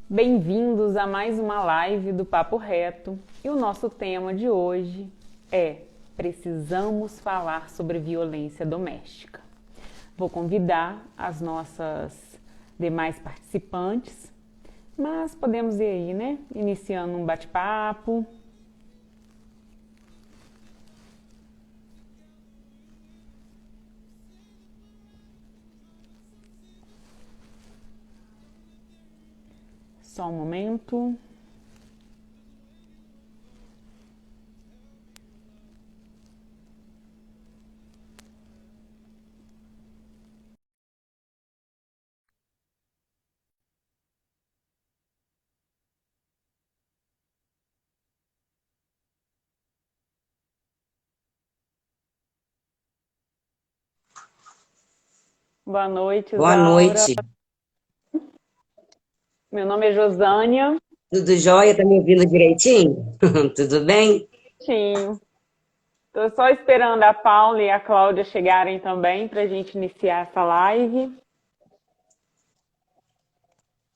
Bem-vindos a mais uma live do Papo Reto. E o nosso tema de hoje é: precisamos falar sobre violência doméstica. Vou convidar as nossas demais participantes, mas podemos ir aí, né? Iniciando um bate-papo. Só um momento. Boa noite, Boa Isaura. noite. Meu nome é Josânia. Tudo jóia? Tá me ouvindo direitinho? Tudo bem? Estou só esperando a Paula e a Cláudia chegarem também para a gente iniciar essa live.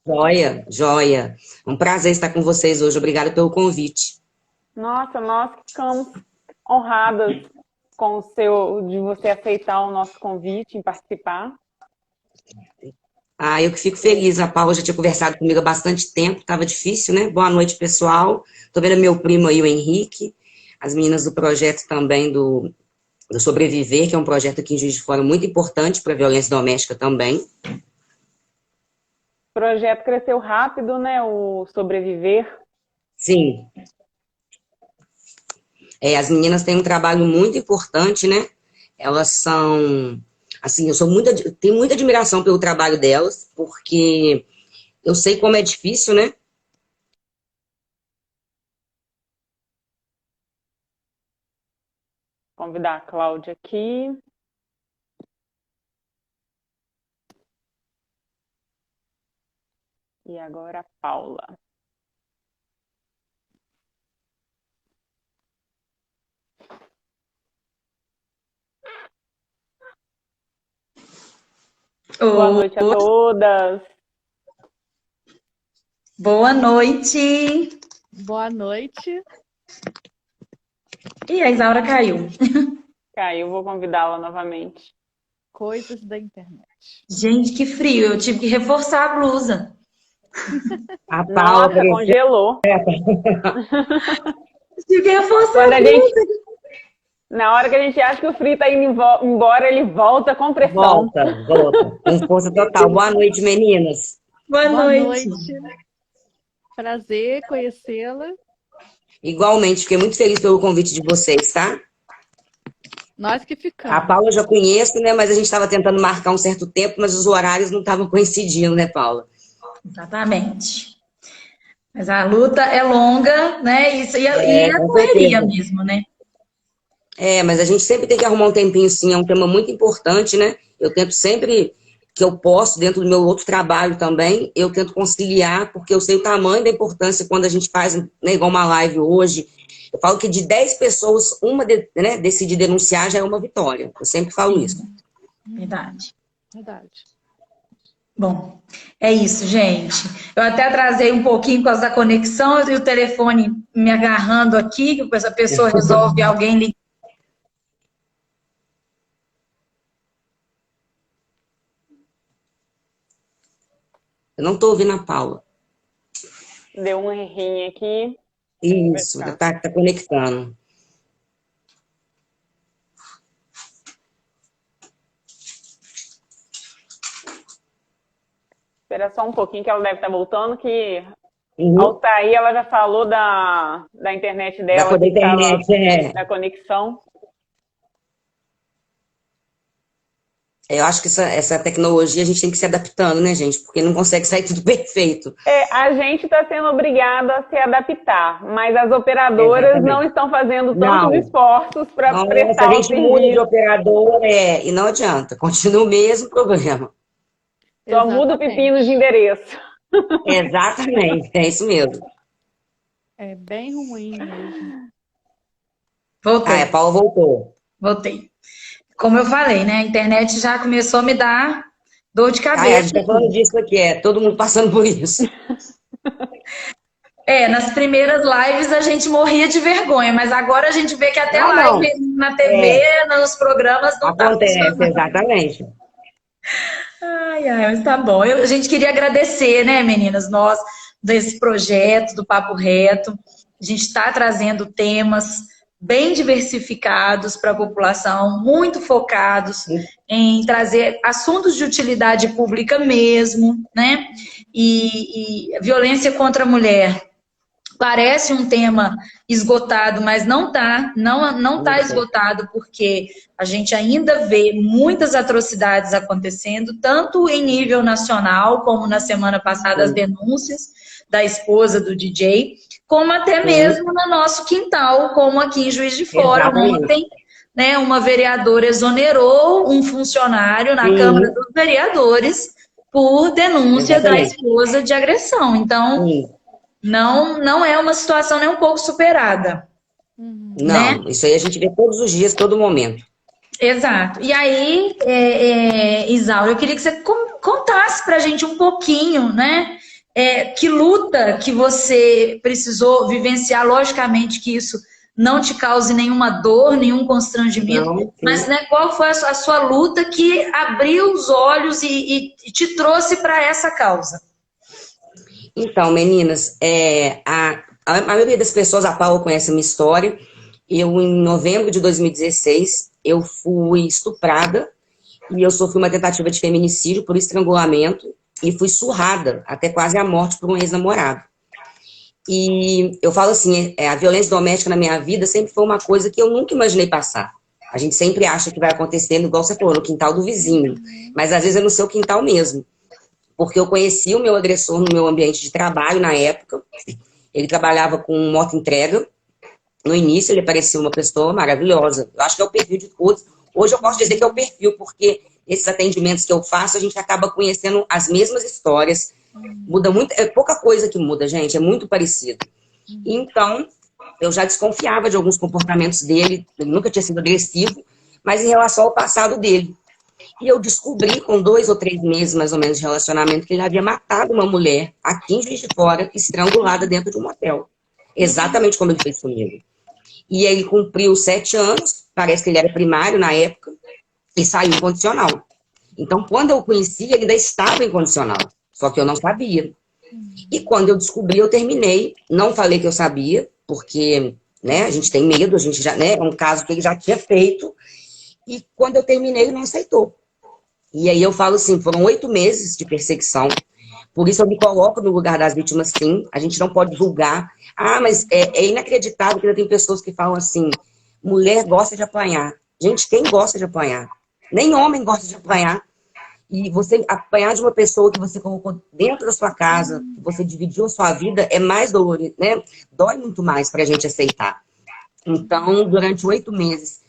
Jóia, jóia. Um prazer estar com vocês hoje. Obrigada pelo convite. Nossa, nós ficamos honradas com de você aceitar o nosso convite em participar. Eu que fico feliz. A Paula já tinha conversado comigo há bastante tempo, estava difícil, né? Boa noite, pessoal. Tô vendo meu primo aí, o Henrique, as meninas do projeto também do Sobreviver, que é um projeto aqui em Juiz de Fora muito importante para a violência doméstica também. O projeto cresceu rápido, né? O Sobreviver. Sim. As meninas têm um trabalho muito importante, né? Elas são, assim, tenho muita admiração pelo trabalho delas, porque eu sei como é difícil, né? Convidar a Cláudia aqui. E agora a Paula. Boa Oh, noite a todas. boa noite. Boa noite. E a Isaura caiu. Caiu, vou convidá-la novamente. Coisas da internet. Gente, que frio. Eu tive que reforçar a blusa. A Paula Nossa, apareceu. congelou. Tive que reforçar Quando a a gente, blusa. na hora que a gente acha que o frio está indo embora, ele volta com pressão. Volta. Com força total. Boa noite, meninas. Boa Boa noite. noite. Prazer conhecê-la. Igualmente, fiquei muito feliz pelo convite de vocês, tá? Nós que A ficamos. Paula eu já conheço, né? Mas a gente estava tentando marcar um certo tempo, mas os horários não estavam coincidindo, né, Paula? Exatamente. Mas a luta é longa, né? E a Com correria certeza. mesmo, né? Mas a gente sempre tem que arrumar um tempinho, sim. É um tema muito importante, né? Eu tento sempre que eu posso, dentro do meu outro trabalho também, eu tento conciliar, porque eu sei o tamanho da importância quando a gente faz, né, igual uma live hoje. Eu falo que de 10 pessoas, uma né, decide denunciar já é uma vitória. Eu sempre falo isso. Sim, verdade. Verdade. Bom, é isso, gente. Eu até atrasei um pouquinho por causa da conexão e o telefone me agarrando aqui, que essa pessoa resolve alguém ligar. Eu não estou ouvindo a Paula. Deu um errinho aqui. Vai Isso, ficar. tá conectando. Espera só um pouquinho que ela deve estar voltando, que ao Uhum. sair ela já falou da internet Da dela, que estava internet, da conexão. Eu acho que essa tecnologia a gente tem que se adaptando, né, gente? Porque não consegue sair tudo perfeito. A gente está sendo obrigado a se adaptar, mas as operadoras não Exatamente. estão fazendo tantos Não. esforços para Nossa, a prestar o gente muda de serviço. operador e não adianta. Continua o mesmo problema. Só muda o pepino de Exatamente. endereço. Exatamente, é isso mesmo. É bem ruim mesmo. A Voltei, Paula voltou. voltei. Como eu falei, né? A internet já começou a me dar dor de A cabeça gente tá falando aqui. disso aqui, todo mundo passando por isso. Nas primeiras lives a gente morria de vergonha, mas agora a gente vê que até live na TV, nos programas, não tá Acontece, exatamente. mas tá bom. A gente queria agradecer, né, meninas, nós, desse projeto do Papo Reto. A gente está trazendo temas bem diversificados para a população, muito focados em trazer assuntos de utilidade pública mesmo, né? E violência contra a mulher parece um tema esgotado, mas não tá esgotado, porque a gente ainda vê muitas atrocidades acontecendo, tanto em nível nacional, como na semana passada as denúncias da esposa do DJ, como até mesmo no nosso quintal, como aqui em Juiz de Fora. Ontem, né, uma vereadora exonerou um funcionário na Câmara dos Vereadores por denúncia da esposa de agressão. Então, não é uma situação nem um pouco superada. Não, né? Isso aí a gente vê todos os dias, todo momento. Exato. E aí, Isaura, eu queria que você contasse pra gente um pouquinho, né? Que luta que você precisou vivenciar. Logicamente que isso não te cause nenhuma dor, nenhum constrangimento, mas né, qual foi a sua luta que abriu os olhos e te trouxe para essa causa? Então, meninas, a maioria das pessoas, a Paula conhece a minha história. Eu, em novembro de 2016, eu fui estuprada e eu sofri uma tentativa de feminicídio por estrangulamento e fui surrada até quase a morte por um ex-namorado. E eu falo assim, a violência doméstica na minha vida sempre foi uma coisa que eu nunca imaginei passar. A gente sempre acha que vai acontecendo, igual você falou, no quintal do vizinho, mas às vezes é no seu quintal mesmo. Porque eu conheci o meu agressor no meu ambiente de trabalho na época. Ele trabalhava com moto-entrega. No início ele parecia uma pessoa maravilhosa. Eu acho que é o perfil de todos. Hoje eu posso dizer que é o perfil, porque esses atendimentos que eu faço, a gente acaba conhecendo as mesmas histórias. Muda muito, é pouca coisa que muda, gente, é muito parecido. Então, eu já desconfiava de alguns comportamentos dele, ele nunca tinha sido agressivo, mas em relação ao passado dele. E eu descobri, com 2 ou 3 meses mais ou menos de relacionamento, que ele havia matado uma mulher aqui em Juiz de Fora, estrangulada dentro de um motel. Exatamente como ele fez comigo. E ele cumpriu 7 anos, parece que ele era primário na época, e saiu incondicional. Então, quando eu o conheci, ele ainda estava incondicional, só que eu não sabia. E quando eu descobri, eu terminei. Não falei que eu sabia, porque né, a gente tem medo, a gente já, né, é um caso que ele já tinha feito. E quando eu terminei, ele não aceitou. E aí eu falo assim, foram 8 meses de perseguição. Por isso eu me coloco no lugar das vítimas, sim. A gente não pode julgar. Mas é inacreditável que ainda tem pessoas que falam assim, mulher gosta de apanhar. Gente, quem gosta de apanhar? Nem homem gosta de apanhar. E você apanhar de uma pessoa que você colocou dentro da sua casa, que você dividiu a sua vida, é mais dolorido, né? Dói muito mais pra gente aceitar. Então, durante 8 meses,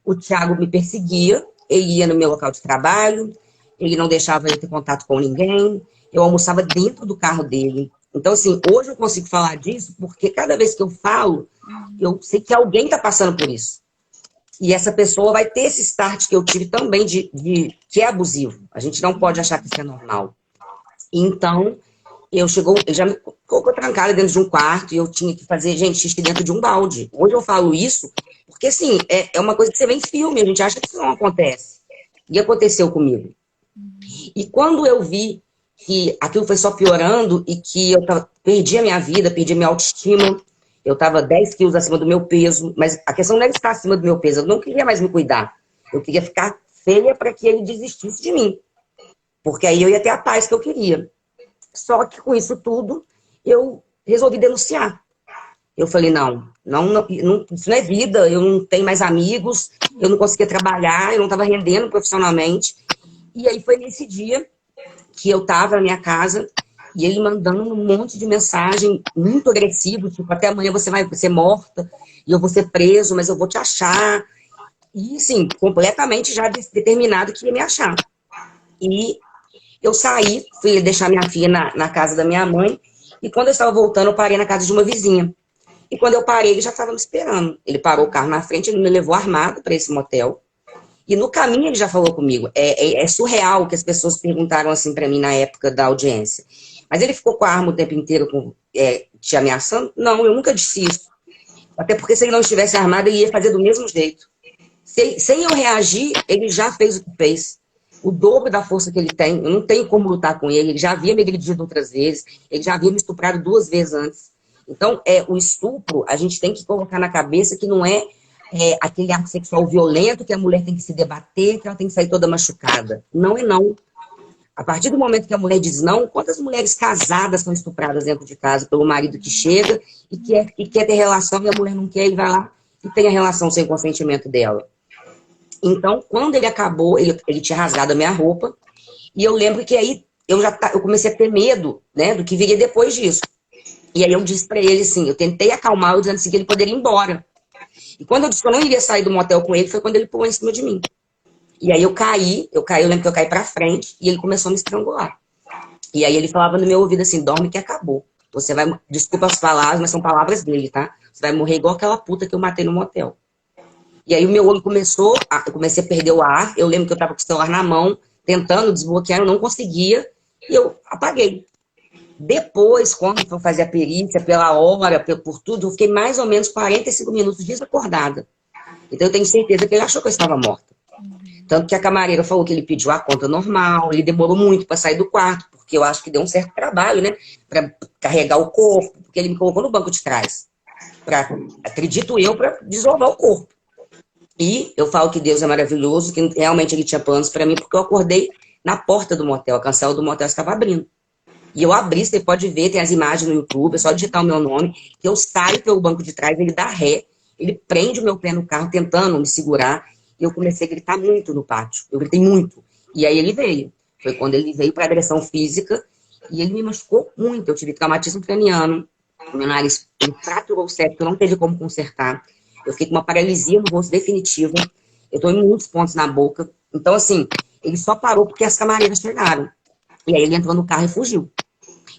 o Thiago me perseguia. Ele ia no meu local de trabalho, ele não deixava eu ter contato com ninguém, eu almoçava dentro do carro dele. Então, assim, hoje eu consigo falar disso porque cada vez que eu falo, eu sei que alguém está passando por isso. E essa pessoa vai ter esse start que eu tive também que é abusivo. A gente não pode achar que isso é normal. Então, ele já me colocou trancada dentro de um quarto e eu tinha que fazer, gente, xixi dentro de um balde. Hoje eu falo isso porque, assim, é uma coisa que você vê em filme, a gente acha que isso não acontece. E aconteceu comigo. E quando eu vi que aquilo foi só piorando e que eu perdi a minha vida, perdi a minha autoestima, eu estava 10 quilos acima do meu peso, mas a questão não era estar acima do meu peso, eu não queria mais me cuidar. Eu queria ficar feia para que ele desistisse de mim. Porque aí eu ia ter a paz que eu queria. Só que com isso tudo, eu resolvi denunciar. Eu falei, não, isso não é vida, eu não tenho mais amigos, eu não conseguia trabalhar, eu não estava rendendo profissionalmente. E aí foi nesse dia que eu estava na minha casa e ele mandando um monte de mensagem muito agressivo, tipo, até amanhã você vai ser morta e eu vou ser preso, mas eu vou te achar. E, sim, completamente já determinado que ia me achar. E eu saí, fui deixar minha filha na casa da minha mãe e quando eu estava voltando, eu parei na casa de uma vizinha. E quando eu parei, ele já estava me esperando. Ele parou o carro na frente, ele me levou armado para esse motel. E no caminho ele já falou comigo. É surreal que as pessoas perguntaram assim para mim na época da audiência. Mas ele ficou com a arma o tempo inteiro te ameaçando? Não, eu nunca disse isso. Até porque se ele não estivesse armado, ele ia fazer do mesmo jeito. Sem eu reagir, ele já fez o que fez. O dobro da força que ele tem, eu não tenho como lutar com ele. Ele já havia me agredido outras vezes, ele já havia me estuprado 2 vezes antes. Então, o estupro, a gente tem que colocar na cabeça que não é aquele ato sexual violento que a mulher tem que se debater, que ela tem que sair toda machucada. Não é não. A partir do momento que a mulher diz não, quantas mulheres casadas são estupradas dentro de casa pelo marido que chega e quer ter relação e a mulher não quer, ele vai lá e tem a relação sem consentimento dela. Então, quando ele acabou, ele tinha rasgado a minha roupa e eu lembro que aí eu comecei a ter medo, né, do que viria depois disso. E aí eu disse pra ele assim, eu tentei acalmá-lo dizendo assim que ele poderia ir embora. E quando eu disse que eu não iria sair do motel com ele, foi quando ele pulou em cima de mim. E aí eu lembro que eu caí pra frente e ele começou a me estrangular. E aí ele falava no meu ouvido assim, dorme que acabou. Você vai, desculpa as palavras, mas são palavras dele, tá? Você vai morrer igual aquela puta que eu matei no motel. E aí o meu olho eu comecei a perder o ar, eu lembro que eu tava com o celular na mão, tentando desbloquear, eu não conseguia, e eu apaguei. Depois, quando eu fazia a perícia, pela hora, por tudo, eu fiquei mais ou menos 45 minutos desacordada. Então eu tenho certeza que ele achou que eu estava morta. Tanto que a camareira falou que ele pediu a conta normal, ele demorou muito para sair do quarto, porque eu acho que deu um certo trabalho, né? Para carregar o corpo, porque ele me colocou no banco de trás. Acredito eu, para desovar o corpo. E eu falo que Deus é maravilhoso, que realmente ele tinha planos para mim, porque eu acordei na porta do motel, a cancela do motel estava abrindo. E eu abri, você pode ver, tem as imagens no YouTube, é só digitar o meu nome, que eu saio pelo banco de trás, ele dá ré, ele prende o meu pé no carro, tentando me segurar, e eu comecei a gritar muito no pátio, eu gritei muito. E aí ele veio, foi quando ele veio para agressão física, e ele me machucou muito, eu tive traumatismo craniano, meu nariz fraturou o septo, não teve como consertar, eu fiquei com uma paralisia no rosto definitiva, eu tô em muitos pontos na boca, então assim, ele só parou porque as camareiras chegaram. E aí ele entrou no carro e fugiu.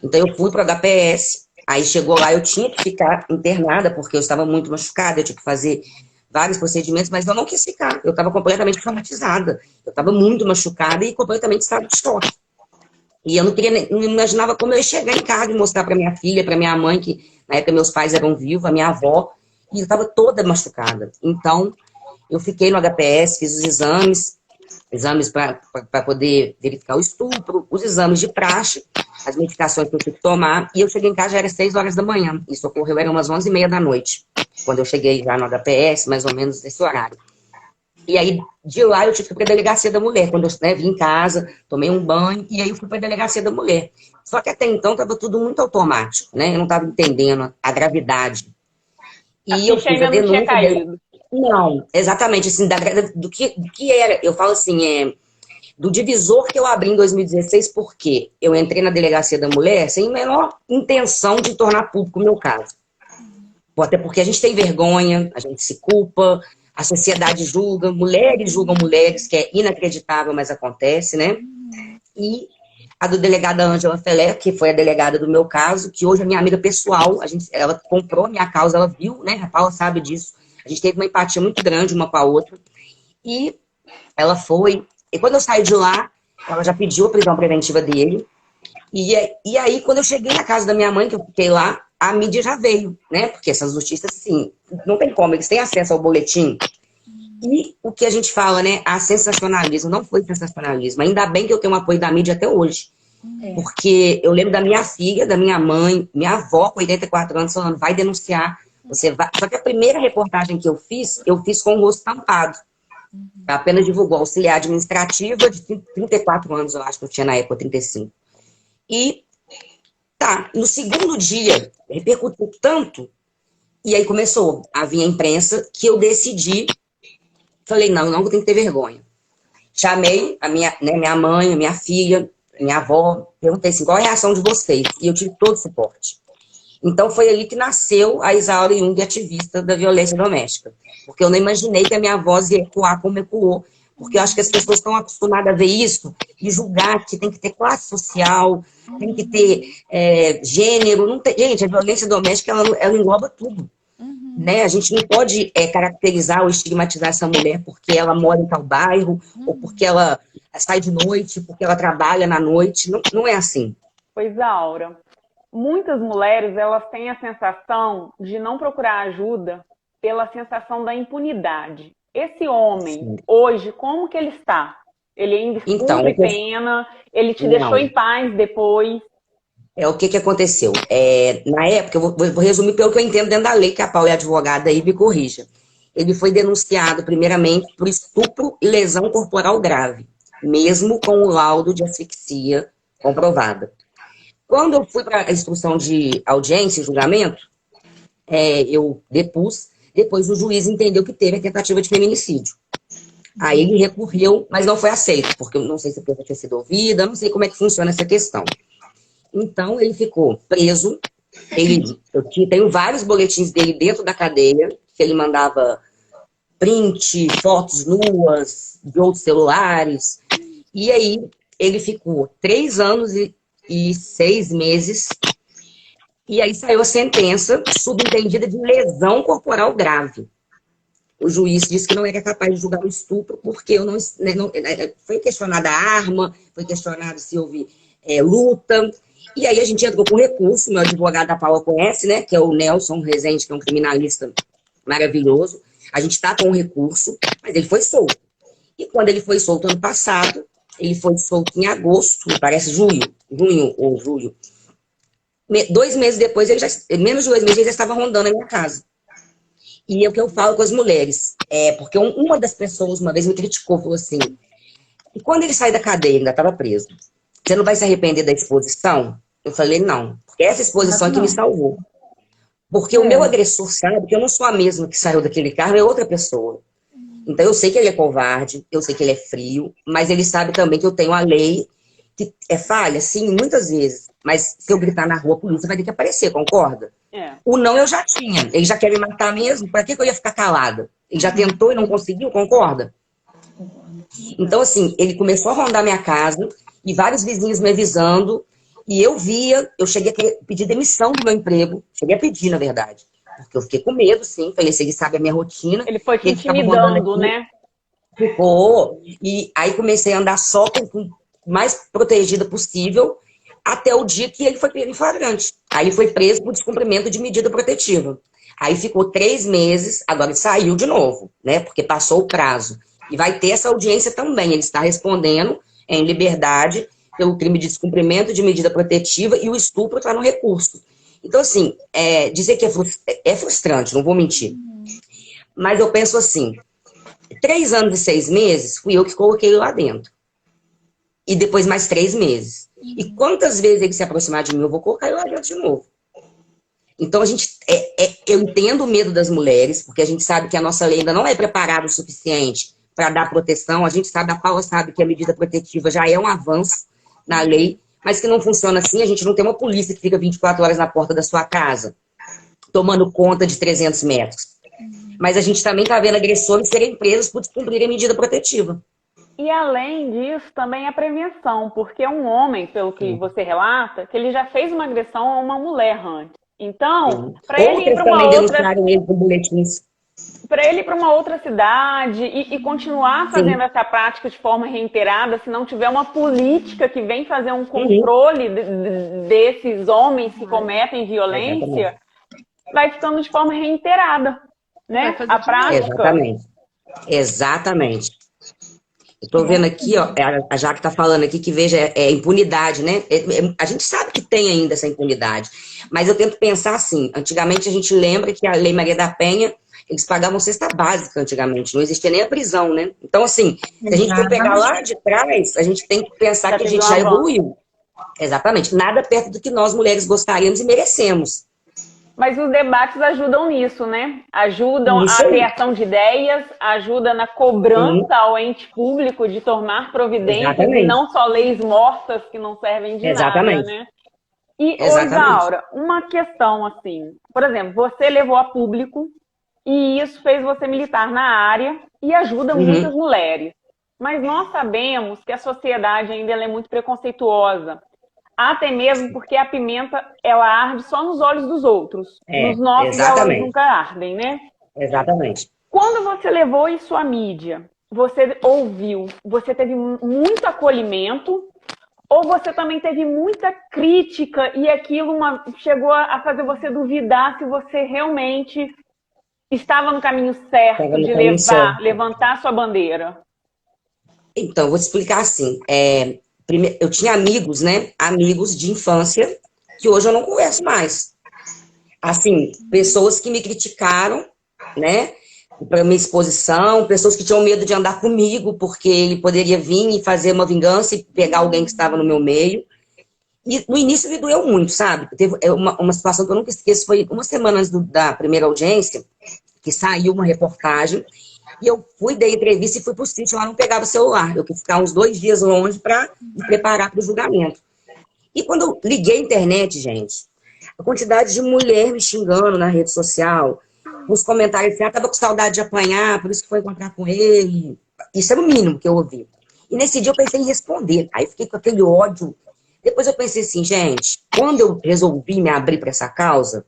Então eu fui para o HPS, aí chegou lá, eu tinha que ficar internada, porque eu estava muito machucada, eu tinha que fazer vários procedimentos, mas eu não quis ficar, eu estava completamente traumatizada, eu estava muito machucada e completamente em estado de choque. E eu não imaginava como eu ia chegar em casa e mostrar para minha filha, para minha mãe, que na época meus pais eram vivos, a minha avó, e eu estava toda machucada. Então eu fiquei no HPS, fiz os exames para poder verificar o estupro, os exames de praxe, as medicações que eu tinha que tomar, e eu cheguei em casa já era 6 horas da manhã, isso ocorreu, eram umas 11h30 da noite, quando eu cheguei já no HPS, mais ou menos nesse horário. E aí, de lá, eu tive que ir para a delegacia da mulher, quando eu vim em casa, tomei um banho, e aí eu fui para a delegacia da mulher. Só que até então estava tudo muito automático, né? Eu não estava entendendo a gravidade. E eu fiz a denúncia. Não, exatamente, assim, do que era, eu falo assim, do divisor que eu abri em 2016, porque eu entrei na delegacia da mulher sem a menor intenção de tornar público o meu caso. Até porque a gente tem vergonha, a gente se culpa, a sociedade julga, mulheres julgam mulheres, que é inacreditável, mas acontece, né? E a do delegada Ângela Felé, que foi a delegada do meu caso, que hoje é minha amiga pessoal, ela comprou a minha causa, ela viu, né? A Paula sabe disso. A gente teve uma empatia muito grande uma com a outra. E ela foi. E quando eu saí de lá, ela já pediu a prisão preventiva dele. E aí, quando eu cheguei na casa da minha mãe, que eu fiquei lá, a mídia já veio, né? Porque essas notícias, assim, não tem como, eles têm acesso ao boletim. E o que a gente fala, né? A sensacionalismo, não foi sensacionalismo. Ainda bem que eu tenho um apoio da mídia até hoje. Porque eu lembro da minha filha, da minha mãe, minha avó com 84 anos, falando, vai denunciar. Você vai... Só que a primeira reportagem que eu fiz com o rosto tampado. Apenas divulgou auxiliar administrativa de 34 anos, eu acho que eu tinha na época, 35. E no segundo dia, repercutiu tanto, e aí começou a vir a imprensa, que eu decidi, falei, não, eu não tenho que ter vergonha. Chamei a minha mãe, a minha filha, a minha avó, perguntei assim, qual é a reação de vocês? E eu tive todo o suporte. Então foi ali que nasceu a Isaura Jung, ativista da violência doméstica. Porque eu não imaginei que a minha voz ia ecoar como ecoou. Porque eu acho que as pessoas estão acostumadas a ver isso e julgar que tem que ter classe social, tem que ter gênero. Não tem... Gente, a violência doméstica, ela engloba tudo. Né? A gente não pode caracterizar ou estigmatizar essa mulher porque ela mora em tal bairro, ou porque ela sai de noite, porque ela trabalha na noite. Não, não é assim. Pois, Aura, muitas mulheres, elas têm a sensação de não procurar ajuda pela sensação da impunidade. Esse homem, Sim. hoje, como que ele está? Ele ainda Então, cumpre pena? Ele te deixou não. em paz depois? O que que aconteceu? Na época, eu vou resumir pelo que eu entendo dentro da lei, que a Paula é advogada aí, me corrija. Ele foi denunciado, primeiramente, por estupro e lesão corporal grave, mesmo com o laudo de asfixia comprovada. Quando eu fui para a instrução de audiência e julgamento, eu depus, depois o juiz entendeu que teve a tentativa de feminicídio. Aí ele recorreu, mas não foi aceito, porque eu não sei se a pessoa tinha sido ouvida, não sei como é que funciona essa questão. Então, ele ficou preso. Tenho vários boletins dele dentro da cadeia, que ele mandava print, fotos nuas, de outros celulares. E aí, ele ficou 3 anos e 6 meses. E aí saiu a sentença subentendida de lesão corporal grave. O juiz disse que não era capaz de julgar o estupro, porque eu foi questionada a arma, foi questionado se houve luta. E aí a gente entrou com recurso, meu advogado da Paula conhece, né? Que é o Nelson Rezende, que é um criminalista maravilhoso. A gente está com um recurso, mas ele foi solto. E quando ele foi solto ano passado, ele foi solto em agosto, parece junho ou julho. 2 meses depois, menos de 2 meses, ele já estava rondando a minha casa. E é o que eu falo com as mulheres. Porque uma das pessoas uma vez me criticou, falou assim, e quando ele sai da cadeia, ainda estava preso, você não vai se arrepender da exposição? Eu falei, não. Porque essa exposição é que me salvou. Porque o meu agressor sabe que eu não sou a mesma que saiu daquele carro, é outra pessoa. Então eu sei que ele é covarde, eu sei que ele é frio, mas ele sabe também que eu tenho a lei, que é falha, sim, muitas vezes. Mas se eu gritar na rua, a polícia vai ter que aparecer, concorda? O não eu já tinha. Ele já quer me matar mesmo, pra que eu ia ficar calada? Ele já tentou e não conseguiu, concorda? Então, assim, ele começou a rondar minha casa e vários vizinhos me avisando. E eu cheguei a pedir demissão do meu emprego. Cheguei a pedir, na verdade. Porque eu fiquei com medo, sim. Falei, se ele sabe a minha rotina. Ele foi te intimidando, né? Ficou. E aí comecei a andar só com o mais protegida possível, até o dia que ele foi pego em flagrante. Aí ele foi preso por descumprimento de medida protetiva. Aí ficou 3 meses, agora ele saiu de novo, né? Porque passou o prazo. E vai ter essa audiência também. Ele está respondendo em liberdade pelo crime de descumprimento de medida protetiva e o estupro está no recurso. Então, assim, dizer que é frustrante, não vou mentir. Mas eu penso assim, 3 anos e 6 meses fui eu que coloquei ele lá dentro. E depois mais 3 meses. E quantas vezes ele se aproximar de mim, eu vou colocar ele lá dentro de novo. Então, eu entendo o medo das mulheres, porque a gente sabe que a nossa lei ainda não é preparada o suficiente para dar proteção. A gente sabe, a Paula sabe que a medida protetiva já é um avanço na lei, mas que não funciona assim. A gente não tem uma polícia que fica 24 horas na porta da sua casa, tomando conta de 300 metros. Mas a gente também está vendo agressores serem presos por descumprir a medida protetiva. E além disso, também a prevenção, porque um homem, pelo que você relata, que ele já fez uma agressão a uma mulher antes. Então, para ele ir para uma outra... Para ele ir para uma outra cidade e continuar fazendo essa prática de forma reiterada, se não tiver uma política que vem fazer um controle desses homens que cometem violência, vai ficando de forma reiterada, né? A prática. Exatamente. Eu tô vendo aqui, ó, a Jaque tá falando aqui que veja impunidade, né? A gente sabe que tem ainda essa impunidade, mas eu tento pensar assim, antigamente a gente lembra que a Lei Maria da Penha, eles pagavam cesta básica antigamente, não existia nem a prisão, né? Então, assim, se a gente for pegar lá de trás, a gente tem que pensar que a gente já evoluiu. Exatamente. Nada perto do que nós mulheres gostaríamos e merecemos. Mas os debates ajudam nisso, né? Ajudam a criação de ideias, ajuda na cobrança ao ente público de tomar providências e não só leis mortas que não servem de nada, né? E, Isaura, uma questão assim, por exemplo, você levou a público e isso fez você militar na área e ajuda muitas mulheres. Mas nós sabemos que a sociedade ainda é muito preconceituosa. Até mesmo porque a pimenta, ela arde só nos olhos dos outros. Nos nossos, elas nunca ardem, né? Exatamente. Quando você levou isso à mídia, você ouviu, você teve muito acolhimento Ou você também teve muita crítica e aquilo chegou a fazer você duvidar se você realmente estava no caminho certo Estava no de caminho certo. levantar sua bandeira? Então, vou te explicar assim. Eu tinha amigos, né? Amigos de infância, que hoje eu não converso mais. Assim, pessoas que me criticaram, né? Para minha exposição, pessoas que tinham medo de andar comigo, porque ele poderia vir e fazer uma vingança e pegar alguém que estava no meu meio. E no início me doeu muito, sabe? Teve uma situação que eu nunca esqueço, foi uma semana antes da primeira audiência, que saiu uma reportagem, e eu dei entrevista e fui pro sítio, lá não pegava o celular. Eu quis ficar uns 2 dias longe para me preparar para o julgamento. E quando eu liguei a internet, gente, a quantidade de mulher me xingando na rede social, os comentários assim, tava com saudade de apanhar, por isso que foi encontrar com ele. Isso era o mínimo que eu ouvi. E nesse dia eu pensei em responder. Aí fiquei com aquele ódio. Depois eu pensei assim, gente, quando eu resolvi me abrir para essa causa,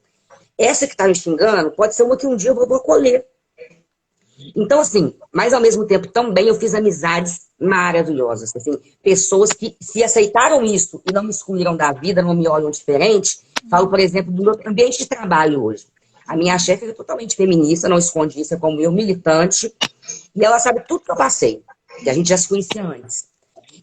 essa que tá me xingando pode ser uma que um dia eu vou colher. Então, assim, mas ao mesmo tempo também eu fiz amizades maravilhosas. Assim, pessoas que se aceitaram isso e não me excluíram da vida, não me olham diferente. Falo, por exemplo, do meu ambiente de trabalho hoje. A minha chefe é totalmente feminista, não esconde isso, é como eu, militante. E ela sabe tudo que eu passei, que a gente já se conhecia antes.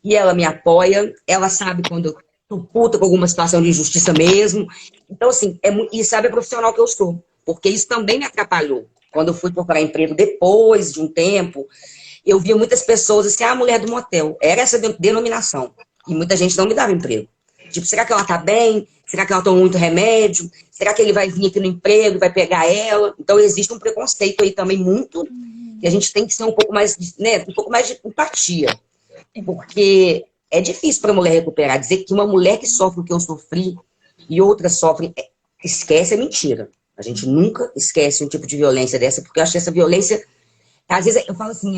E ela me apoia, ela sabe quando eu tô puta com alguma situação de injustiça mesmo. Então, assim, e sabe a profissional que eu sou. Porque isso também me atrapalhou. Quando eu fui procurar emprego depois de um tempo, eu via muitas pessoas assim, a mulher do motel. Era essa denominação. E muita gente não me dava emprego. Tipo, será que ela tá bem? Será que ela toma muito remédio? Será que ele vai vir aqui no emprego e vai pegar ela? Então, existe um preconceito aí também muito, que a gente tem que ser um pouco mais, né, um pouco mais de empatia. Porque é difícil para a mulher recuperar. Dizer que uma mulher que sofre o que eu sofri e outras sofrem, esquece, é mentira. A gente nunca esquece um tipo de violência dessa, porque eu acho que essa violência, às vezes eu falo assim,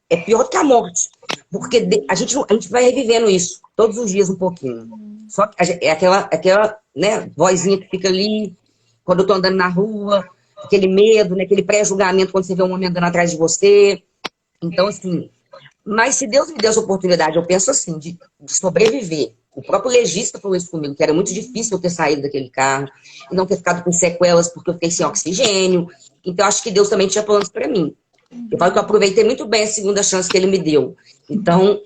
é pior do que a morte. Porque a gente vai revivendo isso todos os dias um pouquinho. Só que é aquela né, vozinha que fica ali, quando eu tô andando na rua, aquele medo, né, aquele pré-julgamento quando você vê um homem andando atrás de você. Então, assim, mas se Deus me deu essa oportunidade, eu penso assim, de sobreviver. O próprio legista falou isso comigo, que era muito difícil eu ter saído daquele carro e não ter ficado com sequelas porque eu fiquei sem oxigênio. Então, acho que Deus também tinha planos para mim. Eu falo que eu aproveitei muito bem a segunda chance que ele me deu. Então,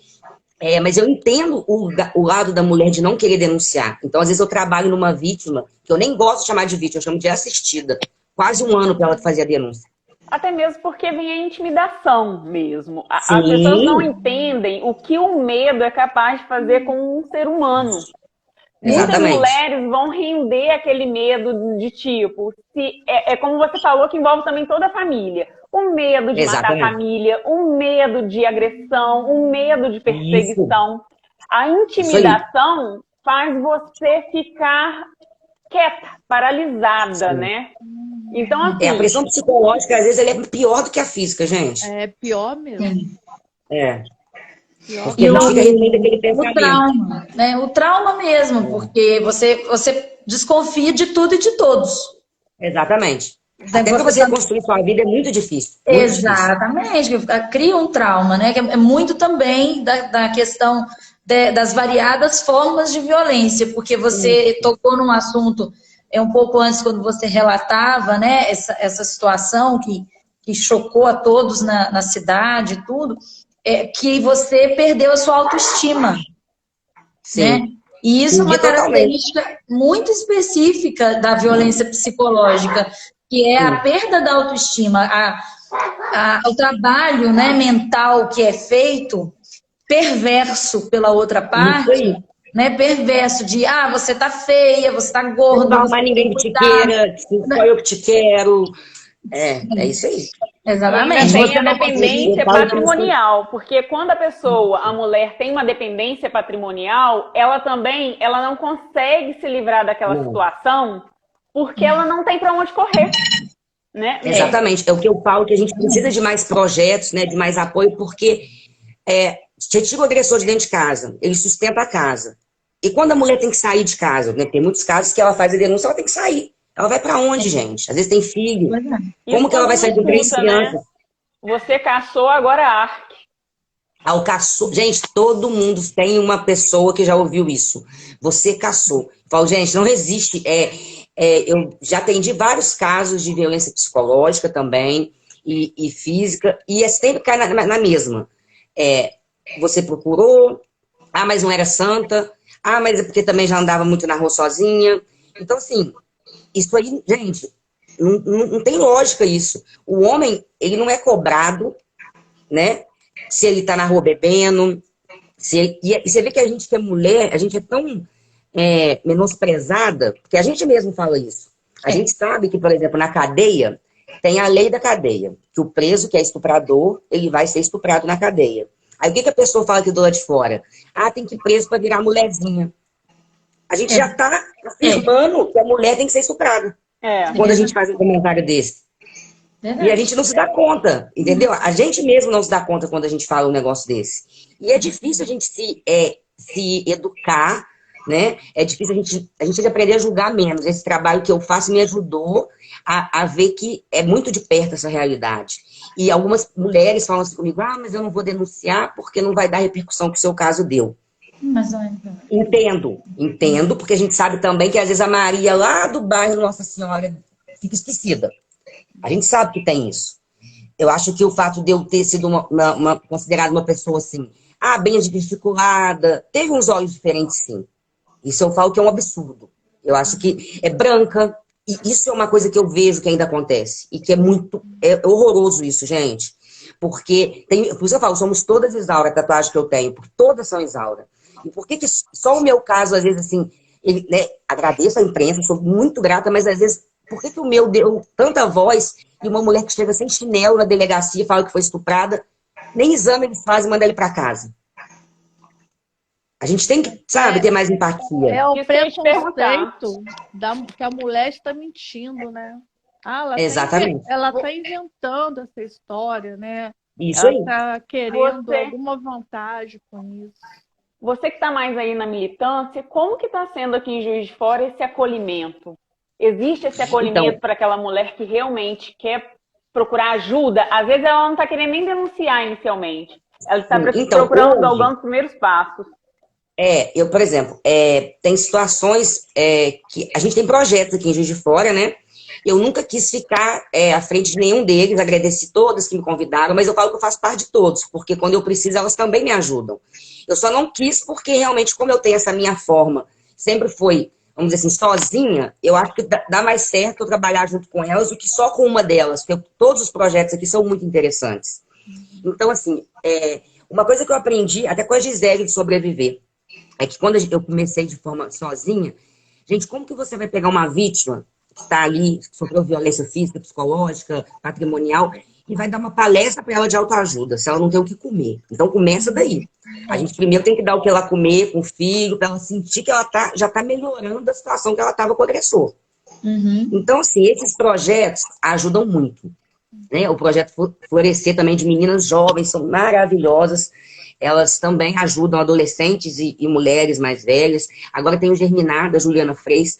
mas eu entendo o lado da mulher de não querer denunciar. Então, às vezes eu trabalho numa vítima, que eu nem gosto de chamar de vítima, eu chamo de assistida. Quase um ano para ela fazer a denúncia. Até mesmo porque vem a intimidação mesmo. As Sim. pessoas não entendem o que o medo é capaz de fazer com um ser humano. Exatamente. Muitas mulheres vão render aquele medo de tipo, é como você falou, que envolve também toda a família. O medo de matar a família, o medo de agressão, o medo de perseguição. Isso. A intimidação faz você ficar quieta, paralisada, Sim. né? Então, assim, a pressão psicológica, às vezes, ela é pior do que a física, gente. É pior mesmo. Pior. E o trauma, né? O trauma mesmo, porque você desconfia de tudo e de todos. Exatamente. Até para você reconstruir sua vida é muito difícil. Muito Exatamente. Difícil. Cria um trauma, né? É muito também da questão das variadas formas de violência, porque você tocou num assunto um pouco antes, quando você relatava, né, essa situação que chocou a todos na cidade e tudo, que você perdeu a sua autoestima. Sim. Né? E isso é uma característica muito específica da violência psicológica, que é a perda da autoestima, o trabalho, né, mental que é feito, perverso pela outra parte, né, perverso de, você tá feia, você tá gorda. Não vai ninguém que te queira, só eu que te quero. É isso aí. Exatamente. Tem a dependência patrimonial, porque quando a mulher tem uma dependência patrimonial, ela não consegue se livrar daquela situação, porque ela não tem para onde correr. Né? Exatamente. É o que eu falo, que a gente precisa de mais projetos, né, de mais apoio, porque você tira o agressor de dentro de casa, ele sustenta a casa. E quando a mulher tem que sair de casa, né, tem muitos casos que ela faz a denúncia, ela tem que sair. Ela vai pra onde, gente? Às vezes tem filho. Como que ela vai sair com 3 crianças? Né? Você caçou, agora arque. Ah, o caçou. Gente, todo mundo tem uma pessoa que já ouviu isso. Você caçou. Eu falo, gente, não existe. Eu já atendi vários casos de violência psicológica também e física, e é sempre cai na mesma. Você procurou, ah, mas não era santa, ah, mas é porque também já andava muito na rua sozinha. Então, assim, isso aí, gente, não tem lógica isso. O homem, ele não é cobrado, né? Se ele tá na rua bebendo. E você vê que a gente que é mulher, a gente é tão menosprezada, porque a gente mesmo fala isso. A gente sabe que, por exemplo, na cadeia, tem a lei da cadeia, que o preso que é estuprador, ele vai ser estuprado na cadeia. Aí o que a pessoa fala aqui do lado de fora? Ah, tem que ir preso para virar mulherzinha. A gente já tá afirmando que a mulher tem que ser estuprada. Quando a gente faz um comentário desse. E a gente não se dá conta, entendeu? A gente mesmo não se dá conta quando a gente fala um negócio desse. E é difícil a gente se educar, né? É difícil a gente tem que aprender a julgar menos. Esse trabalho que eu faço me ajudou a ver que é muito de perto essa realidade. E algumas mulheres falam assim comigo, ah, mas eu não vou denunciar porque não vai dar repercussão que o seu caso deu. Entendo, porque a gente sabe também que às vezes a Maria lá do bairro Nossa Senhora fica esquecida. A gente sabe que tem isso. Eu acho que o fato de eu ter sido considerada uma pessoa assim, bem desarticulada, teve uns olhos diferentes, sim. Isso eu falo que é um absurdo. Eu acho que é branca, e isso é uma coisa que eu vejo que ainda acontece. E que é horroroso isso, gente. Porque, por isso eu falo, somos todas Isaura, a tatuagem que eu tenho, porque todas são Isaura. E por que só o meu caso, às vezes, assim, agradeço a imprensa, sou muito grata, mas às vezes, por que o meu deu tanta voz e uma mulher que chega sem chinelo na delegacia e fala que foi estuprada, nem exame eles fazem e mandam ele para casa? A gente tem que, sabe, ter mais empatia. É o preconceito que a mulher está mentindo, né? Exatamente. Ela está inventando essa história, né? Isso aí. Ela está querendo alguma vantagem com isso. Você que está mais aí na militância, como que está sendo aqui em Juiz de Fora esse acolhimento? Existe esse acolhimento para aquela mulher que realmente quer procurar ajuda? Às vezes ela não está querendo nem denunciar inicialmente. Ela está procurando galgando os primeiros passos. Eu, por exemplo, tem situações que a gente tem projetos aqui em Juiz de Fora, né? Eu nunca quis ficar à frente de nenhum deles, agradeci todas que me convidaram, mas eu falo que eu faço parte de todos, porque quando eu preciso, elas também me ajudam. Eu só não quis porque realmente, como eu tenho essa minha forma, sempre foi, vamos dizer assim, sozinha, eu acho que dá mais certo eu trabalhar junto com elas do que só com uma delas, porque todos os projetos aqui são muito interessantes. Então, assim, uma coisa que eu aprendi, até com a Gisele, de sobreviver, é que quando eu comecei de forma sozinha, gente, como que você vai pegar uma vítima que está ali, que sofreu violência física, psicológica, patrimonial, e vai dar uma palestra para ela de autoajuda, se ela não tem o que comer? Então começa daí. A gente primeiro tem que dar o que ela comer com o filho, para ela sentir que ela já está melhorando a situação que ela estava com o agressor. Então, assim, esses projetos ajudam muito. Né? O projeto Florescer também de meninas jovens, são maravilhosas. Elas também ajudam adolescentes e mulheres mais velhas. Agora tem o Germinar, da Juliana Freis.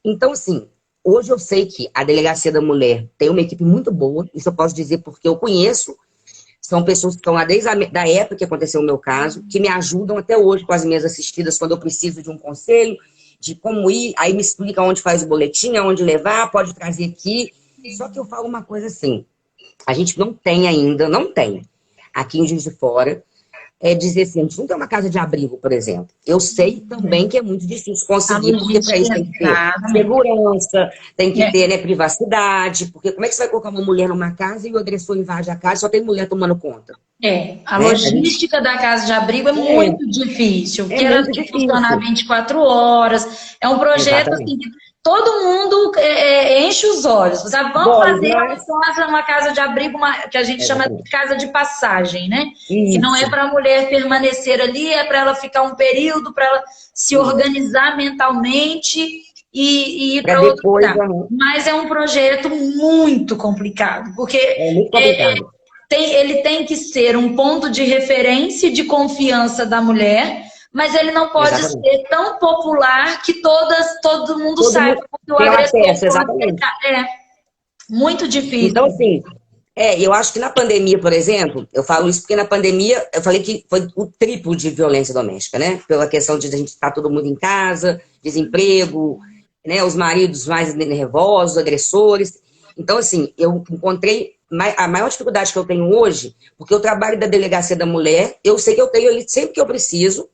Então, assim, hoje eu sei que a Delegacia da Mulher tem uma equipe muito boa. Isso eu posso dizer porque eu conheço. São pessoas que estão lá desde a época que aconteceu o meu caso, que me ajudam até hoje com as minhas assistidas, quando eu preciso de um conselho, de como ir. Aí me explica onde faz o boletim, aonde levar, pode trazer aqui. Só que eu falo uma coisa assim, a gente não tem ainda, aqui em Juiz de Fora, dizer assim, a gente não tem uma casa de abrigo, por exemplo. Eu sei também que é muito difícil conseguir, porque para isso tem que ter segurança, tem que ter privacidade, porque como é que você vai colocar uma mulher numa casa e o agressor invade a casa e só tem mulher tomando conta? A logística da casa de abrigo é muito difícil, porque ela tem que funcionar 24 horas. É um projeto assim, que todo mundo enche os olhos. Sabe? Vamos fazer uma casa de abrigo, que a gente chama de casa de passagem, né? Isso. Que não é para a mulher permanecer ali, é para ela ficar um período, para ela se organizar mentalmente e ir para outro lugar. Mas é um projeto muito complicado, porque muito complicado. Ele tem que ser um ponto de referência e de confiança da mulher, mas ele não pode ser tão popular que todo mundo saiba que o agressor pode pegar. Muito difícil. Então, assim, Eu acho que na pandemia, por exemplo, eu falo isso porque na pandemia eu falei que foi o triplo de violência doméstica, né? Pela questão de a gente estar todo mundo em casa, desemprego, né? Os maridos mais nervosos, agressores. Então, assim, eu encontrei a maior dificuldade que eu tenho hoje, porque eu trabalho da delegacia da mulher, eu sei que eu tenho ali sempre que eu preciso,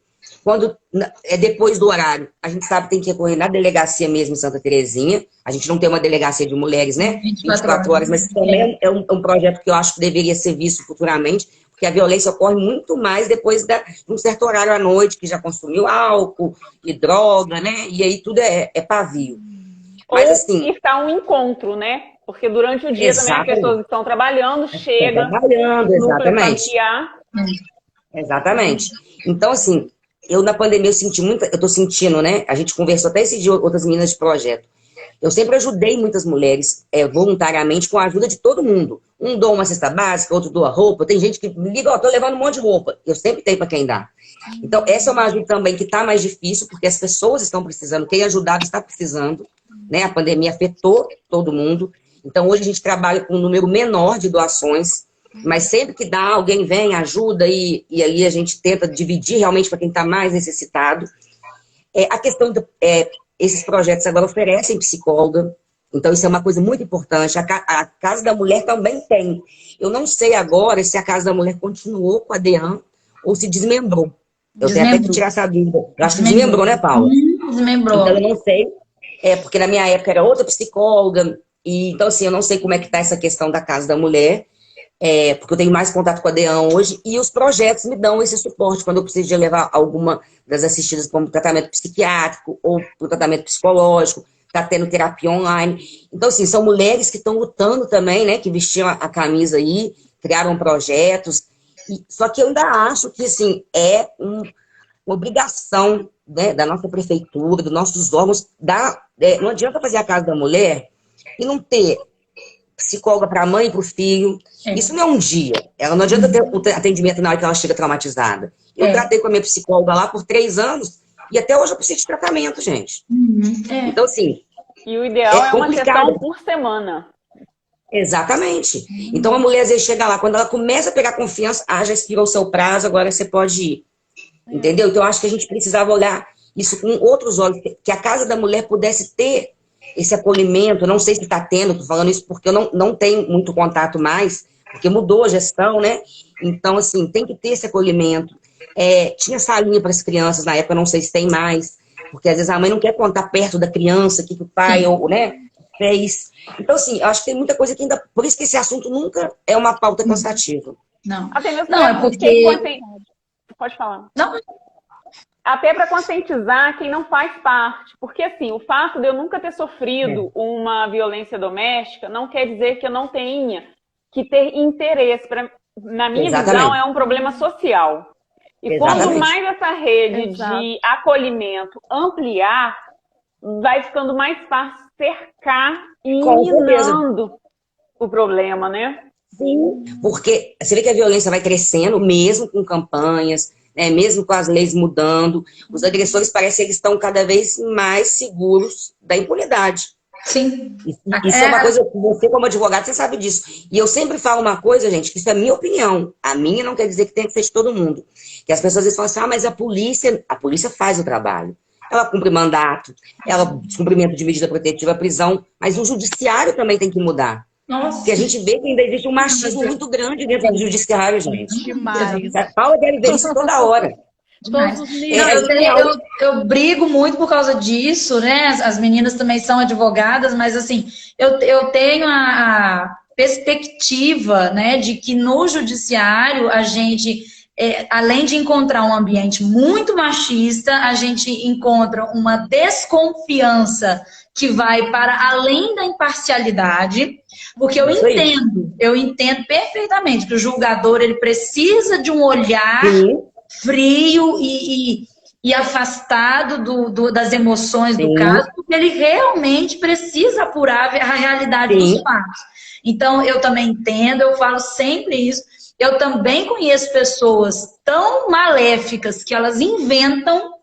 quando é depois do horário, a gente sabe que tem que recorrer na delegacia mesmo em Santa Terezinha. A gente não tem uma delegacia de mulheres, né? 24 horas, mas também é um projeto que eu acho que deveria ser visto futuramente, porque a violência ocorre muito mais depois de um certo horário à noite, que já consumiu álcool e droga, né? E aí tudo é pavio. Mas, assim, está um encontro, né? Porque durante o dia também as pessoas estão trabalhando, chega, exatamente. Exatamente. Então, assim, eu na pandemia eu senti muita, eu tô sentindo, né? A gente conversou até esse dia, outras meninas de projeto. Eu sempre ajudei muitas mulheres voluntariamente com a ajuda de todo mundo. Um doa uma cesta básica, outro doa roupa. Tem gente que me liga, ó, tô levando um monte de roupa. Eu sempre tenho para quem dá. Então, essa é uma ajuda também que tá mais difícil, porque as pessoas estão precisando, quem ajudava está precisando, né? A pandemia afetou todo mundo. Então, hoje a gente trabalha com um número menor de doações, mas sempre que dá, alguém vem, ajuda, e ali a gente tenta dividir realmente para quem está mais necessitado. A questão esses projetos agora oferecem psicóloga, então isso é uma coisa muito importante. A Casa da Mulher também tem. Eu não sei agora se a Casa da Mulher continuou com a DEAN ou se desmembrou. Eu tenho até que tirar essa dúvida. Eu acho que desmembrou, né, Paula? Desmembrou. Então eu não sei, porque na minha época era outra psicóloga, e então assim, eu não sei como é que está essa questão da Casa da Mulher, porque eu tenho mais contato com a DEAN hoje, e os projetos me dão esse suporte quando eu preciso de levar alguma das assistidas para um tratamento psiquiátrico ou para um tratamento psicológico, está tendo terapia online. Então, assim, são mulheres que estão lutando também, né, que vestiam a camisa aí, criaram projetos, só que eu ainda acho que, assim, uma obrigação, né, da nossa prefeitura, dos nossos órgãos, não adianta fazer a Casa da Mulher e não ter psicóloga para a mãe e para o filho. Isso não é um dia. Ela não adianta ter o atendimento na hora que ela chega traumatizada. Eu tratei com a minha psicóloga lá por 3 anos e até hoje eu preciso de tratamento, gente. Então, assim... E o ideal é uma sessão por semana. Exatamente. Então, a mulher às vezes chega lá, quando ela começa a pegar confiança, já expirou o seu prazo, agora você pode ir. Entendeu? Então, eu acho que a gente precisava olhar isso com outros olhos, que a Casa da Mulher pudesse ter esse acolhimento. Não sei se está tendo, tô falando isso porque eu não tenho muito contato mais, porque mudou a gestão, né? Então, assim, tem que ter esse acolhimento. Tinha salinha para as crianças na época, não sei se tem mais, porque às vezes a mãe não quer contar perto da criança o que o pai, né, fez. Então, assim, eu acho que tem muita coisa que ainda... Por isso que esse assunto nunca é uma pauta cansativa. Não. Até mesmo não, é porque... Pode falar. Não. Até para conscientizar quem não faz parte. Porque, assim, o fato de eu nunca ter sofrido uma violência doméstica não quer dizer que eu não tenha que ter interesse. Na minha visão, é um problema social. E quando mais essa rede de acolhimento ampliar, vai ficando mais fácil cercar e minando o problema, né? Sim, porque você vê que a violência vai crescendo, mesmo com campanhas, né, mesmo com as leis mudando, os agressores parecem que eles estão cada vez mais seguros da impunidade. Sim. Isso é uma coisa que você, como advogado, você sabe disso. E eu sempre falo uma coisa, gente, que isso é a minha opinião. A minha não quer dizer que tem que ser de todo mundo. Que as pessoas às vezes falam assim, mas a polícia faz o trabalho. Ela cumpre mandato, ela cumprimento de medida protetiva, prisão, mas o judiciário também tem que mudar. Nossa. Porque a gente vê que ainda existe um machismo muito grande dentro do judiciário, gente. Demais. A Paula deve ver isso toda hora. Todos os níveis. Eu brigo muito por causa disso, né? As meninas também são advogadas, mas assim, eu tenho a perspectiva, né, de que no judiciário a gente, além de encontrar um ambiente muito machista, a gente encontra uma desconfiança que vai para além da imparcialidade, porque eu entendo perfeitamente que o julgador ele precisa de um olhar frio e afastado das emoções do caso, porque ele realmente precisa apurar a realidade dos fatos. Então, eu também entendo, eu falo sempre isso. Eu também conheço pessoas tão maléficas que elas inventam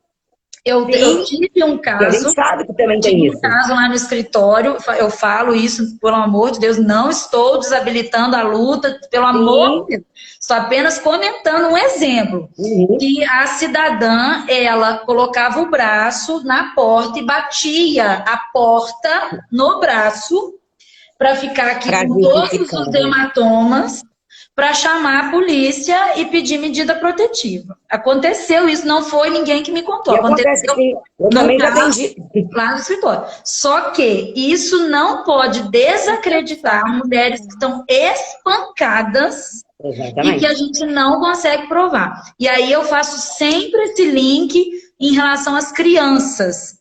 Eu tive um caso. A gente sabe que também tem isso. Um caso lá no escritório, eu falo isso, pelo amor de Deus, não estou desabilitando a luta, pelo amor de Deus. Estou apenas comentando um exemplo. Que a cidadã, ela colocava o braço na porta e batia a porta no braço para ficar aqui com todos os hematomas, para chamar a polícia e pedir medida protetiva. Aconteceu isso, não foi ninguém que me contou. Aconteceu eu também já atendi. Lá no escritório. Só que isso não pode desacreditar mulheres que estão espancadas. Exatamente. E que a gente não consegue provar. E aí eu faço sempre esse link em relação às crianças.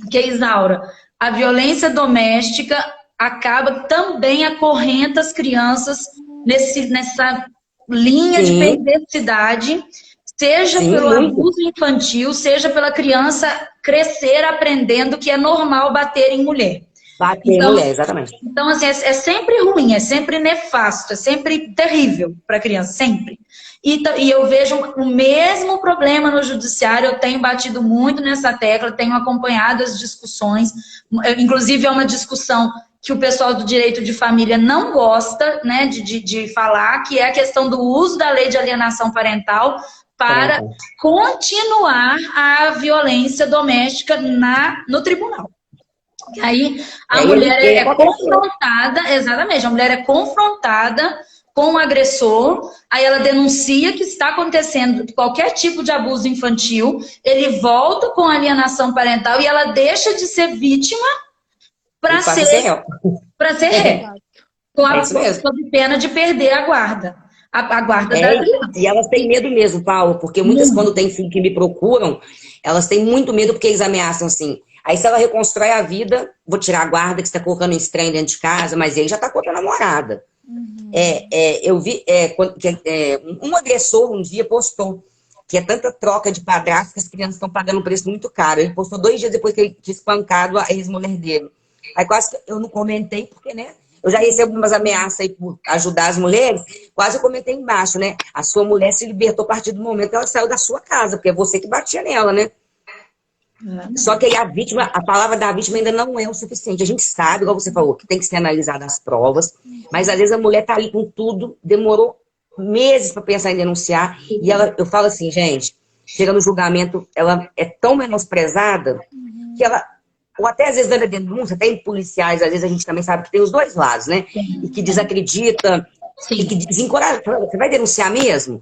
Que, Isaura, a violência doméstica acaba também acorrenta as crianças nessa linha de perversidade, seja pelo abuso infantil, seja pela criança crescer aprendendo que é normal bater em mulher. Bater em mulher, exatamente. Então, assim, é sempre ruim, é sempre nefasto, é sempre terrível para a criança, sempre. E eu vejo o mesmo problema no judiciário, eu tenho batido muito nessa tecla, tenho acompanhado as discussões, inclusive é uma discussão que o pessoal do direito de família não gosta, né, de falar, que é a questão do uso da lei de alienação parental para continuar a violência doméstica no tribunal. Aí a mulher é confrontada, exatamente, a mulher é confrontada com o agressor, aí ela denuncia que está acontecendo qualquer tipo de abuso infantil, ele volta com alienação parental e ela deixa de ser vítima para ser réu. Sob pena de perder a guarda. A guarda da criança. E elas têm medo mesmo, Paulo, porque muitas, quando tem filho que me procuram, elas têm muito medo porque eles ameaçam assim. Aí se ela reconstrói a vida, vou tirar a guarda que você está colocando um estranho dentro de casa, mas ele já está com outra namorada. Eu vi um agressor um dia postou que é tanta troca de padrasto que as crianças estão pagando um preço muito caro. Ele postou 2 dias depois que ele tinha espancado a ex-mulher dele. Aí quase que eu não comentei, porque, né? Eu já recebo umas ameaças aí por ajudar as mulheres. Quase eu comentei embaixo, né? A sua mulher se libertou a partir do momento que ela saiu da sua casa, porque é você que batia nela, né? Só que aí a palavra da vítima ainda não é o suficiente. A gente sabe, igual você falou, que tem que ser analisada as provas, mas às vezes a mulher tá ali com tudo, demorou meses para pensar em denunciar, e eu falo assim, gente, chega no julgamento, ela é tão menosprezada que ela, ou até às vezes dando denúncia, até em policiais, às vezes a gente também sabe que tem os dois lados, né? E que desacredita, e que desencoraja. Você vai denunciar mesmo?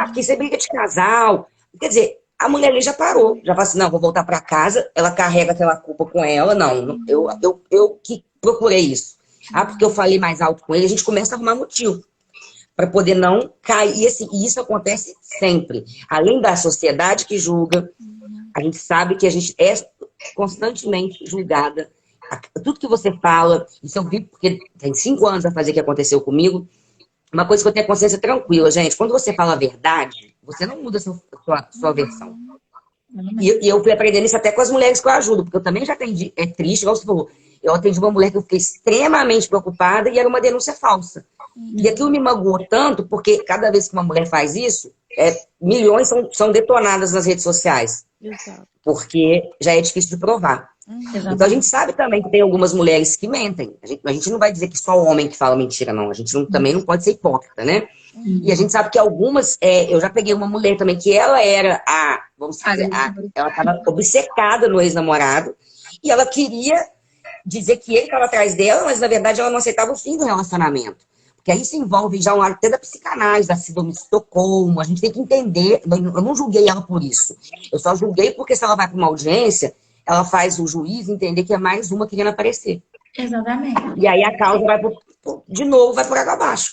Porque você briga de casal. Quer dizer, a mulher ali já parou, já fala assim, não, vou voltar para casa, ela carrega aquela culpa com ela, não, eu que procurei isso. Porque eu falei mais alto com ele, a gente começa a arrumar motivo para poder não cair. E isso acontece sempre. Além da sociedade que julga, a gente sabe que a gente é constantemente julgada. Tudo que você fala, isso eu vi porque tem 5 anos a fazer que aconteceu comigo. Uma coisa que eu tenho a consciência tranquila, gente, quando você fala a verdade, você não muda a sua versão. E eu fui aprendendo isso até com as mulheres que eu ajudo, porque eu também já atendi, é triste, igual você falou, eu atendi uma mulher que eu fiquei extremamente preocupada e era uma denúncia falsa. E aquilo me magoou tanto, porque cada vez que uma mulher faz isso, milhões são detonadas nas redes sociais. Exato. Porque já é difícil de provar. Então a gente sabe também que tem algumas mulheres que mentem. A gente não vai dizer que só o homem que fala mentira, não. A gente também não pode ser hipócrita, né? E a gente sabe que algumas... eu já peguei uma mulher também que ela era vamos dizer, ela estava obcecada no ex-namorado e ela queria dizer que ele estava atrás dela, mas na verdade ela não aceitava o fim do relacionamento. Porque aí se envolve já um lado até da psicanálise, da síndrome de Estocolmo. A gente tem que entender. Eu não julguei ela por isso. Eu só julguei porque se ela vai para uma audiência, ela faz o juiz entender que é mais uma querendo aparecer. Exatamente. E aí a causa de novo vai por água abaixo.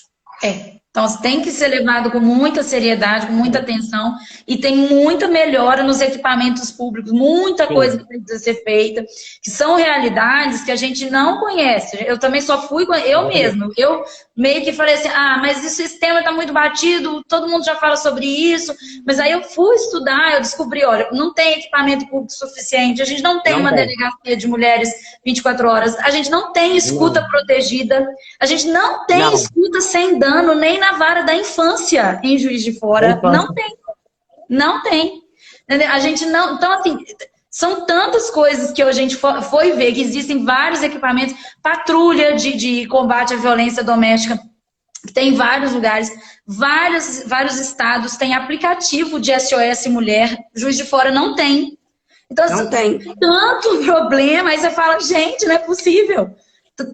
Então, tem que ser levado com muita seriedade, com muita atenção, e tem muita melhora nos equipamentos públicos, muita coisa que precisa ser feita, que são realidades que a gente não conhece. Eu também só fui, eu mesma, eu meio que falei assim, mas esse sistema está muito batido, todo mundo já fala sobre isso, mas aí eu fui estudar, eu descobri, olha, não tem equipamento público suficiente, a gente não tem uma delegacia de mulheres 24 horas, a gente não tem escuta protegida, a gente não tem escuta sem dano, nem na vara da infância em Juiz de Fora. Não tem. Entendeu? A gente não... Então, assim, são tantas coisas que a gente foi ver, que existem vários equipamentos, patrulha de combate à violência doméstica, que tem em vários lugares, vários estados têm aplicativo de SOS Mulher, Juiz de Fora não tem. Então, Não assim, tem. tanto problema, aí você fala, gente, não é possível.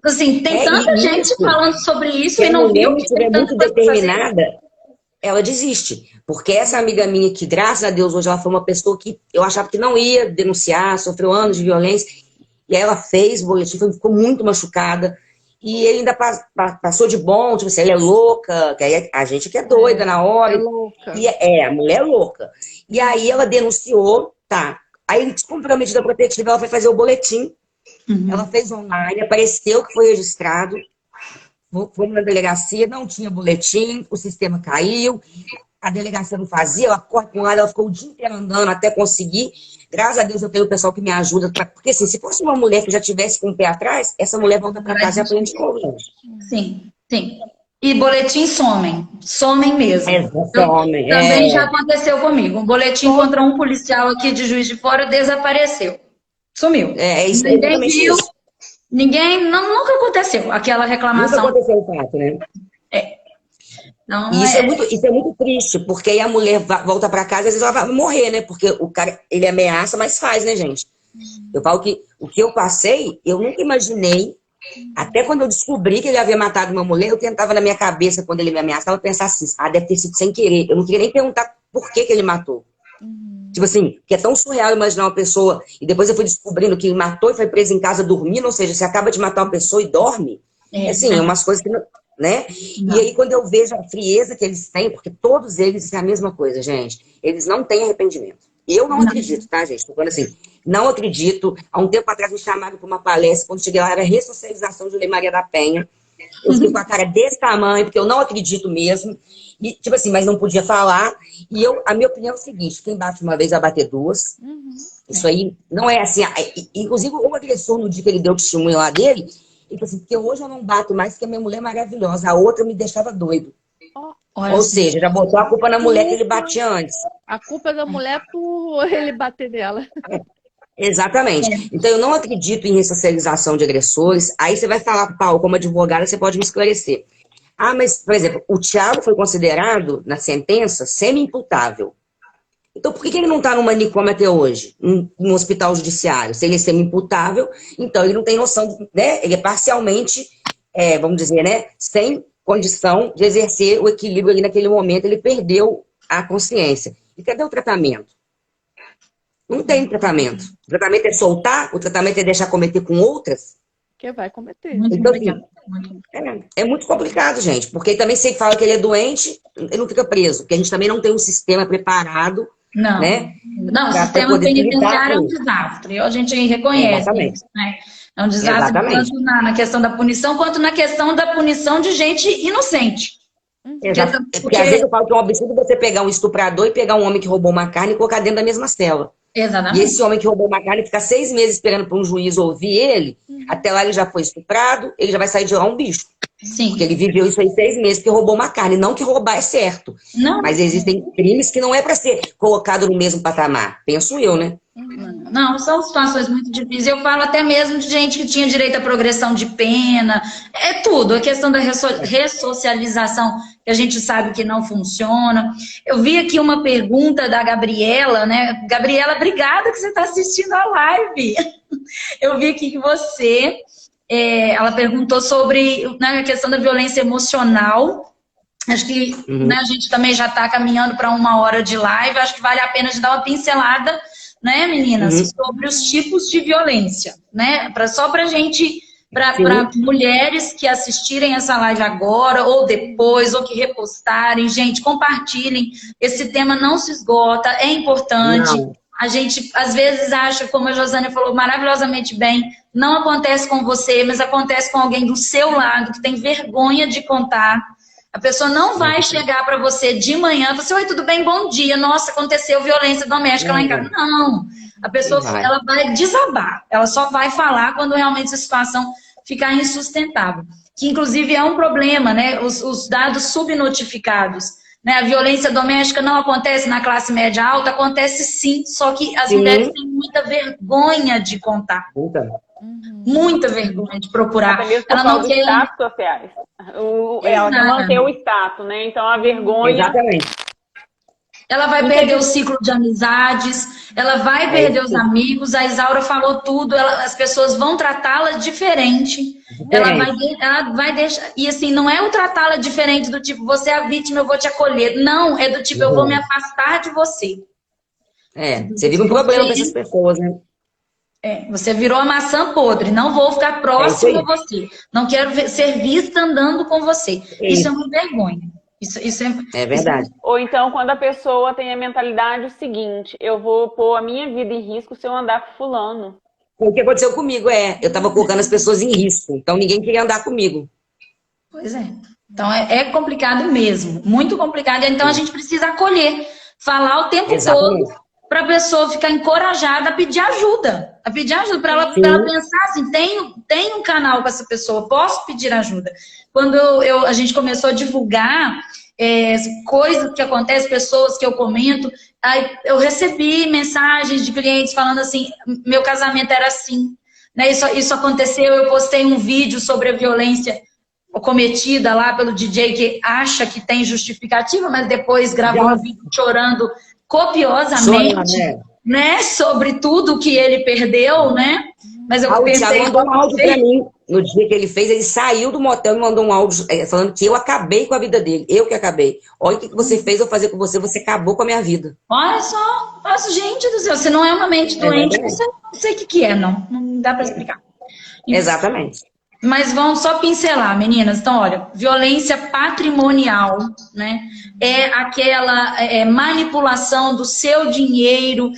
Assim, tem tanta gente isso. falando sobre isso Se e a não mulher viu não que tem estiver tanta muito coisa pra fazer. determinada, ela desiste. Porque essa amiga minha que, graças a Deus, hoje ela foi uma pessoa que eu achava que não ia denunciar, sofreu anos de violência, e aí ela fez boletim, ficou muito machucada, e ele ainda passou de bom, tipo assim, ela é louca, que aí a gente que é doida na hora. É louca. A mulher é louca. E aí ela denunciou, tá. Aí, descomprometida protetiva, ela foi fazer o boletim. Ela fez online, apareceu que foi registrado. Fomos na delegacia, não tinha boletim, o sistema caiu, a delegacia não fazia, ela corre com ela ficou o dia inteiro andando até conseguir. Graças a Deus eu tenho o pessoal que me ajuda. Porque assim, se fosse uma mulher que já tivesse com o pé atrás, essa mulher volta para casa e aprende de novo, gente. Sim, sim. E boletim somem mesmo. Some, Também já aconteceu comigo. Um boletim contra um policial aqui de Juiz de Fora desapareceu. Sumiu. Isso, Ninguém exatamente viu, isso. nunca aconteceu aquela Nunca reclamação. aconteceu o fato, né? Não, E isso é muito triste, porque aí a mulher volta para casa, às vezes ela vai morrer, né? Porque o cara, ele ameaça, mas faz, né, gente? Eu falo que o que eu passei, eu nunca imaginei, até quando eu descobri que ele havia matado uma mulher, eu tentava na minha cabeça, quando ele me ameaçava, pensar assim, deve ter sido sem querer. Eu não queria nem perguntar por que ele matou. Tipo assim, que é tão surreal imaginar uma pessoa, e depois eu fui descobrindo que ele matou e foi preso em casa dormindo, ou seja, você acaba de matar uma pessoa e dorme. Assim, é umas coisas que não, né? Não. E aí, quando eu vejo a frieza que eles têm, porque todos eles é a mesma coisa, gente. Eles não têm arrependimento. E eu não acredito, tá, gente? Tô falando assim, não acredito. Há um tempo atrás me chamaram para uma palestra, quando cheguei lá era a ressocialização de Lei Maria da Penha. Eu fiquei com a cara desse tamanho, porque eu não acredito mesmo. E, tipo assim, mas não podia falar. E a minha opinião é o seguinte, quem bate uma vez vai bater duas. Isso aí não é assim. Inclusive, o agressor, no dia que ele deu o testemunho lá dele, ele falou assim, porque hoje eu não bato mais, porque a minha mulher é maravilhosa. A outra me deixava doido. Ou seja, já botou a culpa na mulher que ele batia antes. A culpa é da mulher por ele bater nela. Exatamente. Então, eu não acredito em ressocialização de agressores. Aí você vai falar, Paulo, como advogada, você pode me esclarecer. Mas, por exemplo, o Thiago foi considerado, na sentença, semi-imputável. Então, por que ele não está no manicômio até hoje, no hospital judiciário? Se ele é semi-imputável, então ele não tem noção, né? Ele é parcialmente, vamos dizer, né? Sem condição de exercer o equilíbrio ali naquele momento, ele perdeu a consciência. E cadê o tratamento? Não tem tratamento. O tratamento é soltar, o tratamento é deixar cometer com outras. Que vai cometer. Então, assim, é muito complicado, gente, porque também se ele fala que ele é doente, ele não fica preso, porque a gente também não tem um sistema preparado, né? Não, o sistema penitenciário é um desastre, a gente reconhece isso, né? É um desastre tanto na questão da punição, quanto na questão da punição de gente inocente. Exato. Porque às vezes eu falo que é um absurdo você pegar um estuprador e pegar um homem que roubou uma carne e colocar dentro da mesma cela. Exatamente. E esse homem que roubou uma carne fica 6 meses esperando para um juiz ouvir ele, até lá ele já foi estuprado, ele já vai sair de lá um bicho. Sim. Porque ele viveu isso aí 6 meses, porque roubou uma carne. Não que roubar é certo. Não. Mas existem crimes que não é para ser colocado no mesmo patamar. Penso eu, né? Não, são situações muito difíceis. Eu falo até mesmo de gente que tinha direito à progressão de pena. É tudo. A questão da ressocialização, que a gente sabe que não funciona. Eu vi aqui uma pergunta da Gabriela, né? Gabriela, obrigada que você está assistindo a live. Eu vi aqui que você... ela perguntou sobre, né, a questão da violência emocional. Acho que né, a gente também já está caminhando para 1 hora de live. Acho que vale a pena de dar uma pincelada, né, meninas, sobre os tipos de violência, né? Só para gente, para mulheres que assistirem essa live agora, ou depois, ou que repostarem, gente, compartilhem. Esse tema não se esgota, é importante. Não. A gente, às vezes, acha, como a Josânia falou maravilhosamente bem, não acontece com você, mas acontece com alguém do seu lado, que tem vergonha de contar. A pessoa não vai chegar para você de manhã e falar assim, oi, tudo bem? Bom dia. Nossa, aconteceu violência doméstica lá em casa. Não. A pessoa ela vai desabar. Ela só vai falar quando realmente a situação ficar insustentável. Que, inclusive, é um problema, né? Os dados subnotificados Né? A violência doméstica não acontece na classe média alta, acontece sim, só que as Sim. mulheres têm muita vergonha de contar. Muita vergonha de procurar. Até mesmo por Ela causa não dos quer... status sociais. Ela quer manter o status, né? Então a vergonha... Exatamente. Ela vai perder o ciclo de amizades, ela vai perder os amigos. A Isaura falou tudo, as pessoas vão tratá-la diferente. Ela vai deixar... E assim, não é o tratá-la diferente do tipo, você é a vítima, eu vou te acolher. Não, é do tipo, eu vou me afastar de você. Você vira um problema para essas pessoas, né? Você virou a maçã podre, não vou ficar próximo a você. Não quero ser vista andando com você. Isso é uma vergonha. Isso é verdade. Ou então, quando a pessoa tem a mentalidade o seguinte, eu vou pôr a minha vida em risco se eu andar com fulano. O que aconteceu comigo eu estava colocando as pessoas em risco, então ninguém queria andar comigo. Pois é. Então é complicado mesmo, muito complicado. Então a gente precisa acolher, falar o tempo todo para a pessoa ficar encorajada a pedir ajuda. Para ela pensar assim, tem um canal com essa pessoa, posso pedir ajuda. Quando a gente começou a divulgar coisas que acontecem, pessoas que eu comento, aí eu recebi mensagens de clientes falando assim, meu casamento era assim, né? Isso aconteceu, eu postei um vídeo sobre a violência cometida lá pelo DJ que acha que tem justificativa, mas depois gravou um vídeo chorando copiosamente, né? Sobre tudo que ele perdeu, né? Mas eu pensei... O Thiago mandou um áudio pra mim. No dia que ele fez, ele saiu do motel e mandou um áudio falando que eu acabei com a vida dele. Eu que acabei. Olha o que você fez eu fazer com você. Você acabou com a minha vida. Olha só. Nossa, gente do céu. Se não é uma mente doente, você não sei o que é, não. Não dá pra explicar. Exatamente. Mas vamos só pincelar, meninas. Então, olha, violência patrimonial, né? É aquela manipulação do seu dinheiro,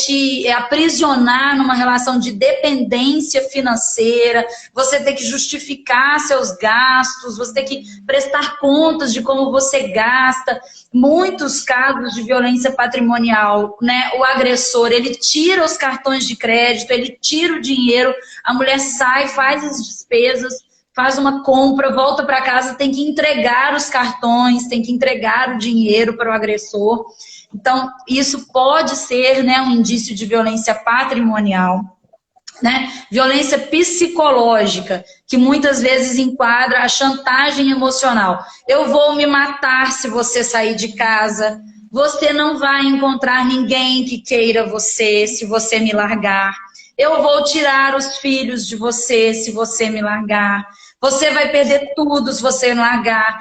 te aprisionar numa relação de dependência financeira, você tem que justificar seus gastos, você tem que prestar contas de como você gasta. Muitos casos de violência patrimonial, né? O agressor, ele tira os cartões de crédito, ele tira o dinheiro, a mulher sai, faz as despesas, faz uma compra, volta para casa, tem que entregar os cartões, tem que entregar o dinheiro para o agressor. Então, isso pode ser, né, um indício de violência patrimonial. Né? Violência psicológica, que muitas vezes enquadra a chantagem emocional. Eu vou me matar se você sair de casa, você não vai encontrar ninguém que queira você se você me largar. Eu vou tirar os filhos de você se você me largar. Você vai perder tudo se você me largar.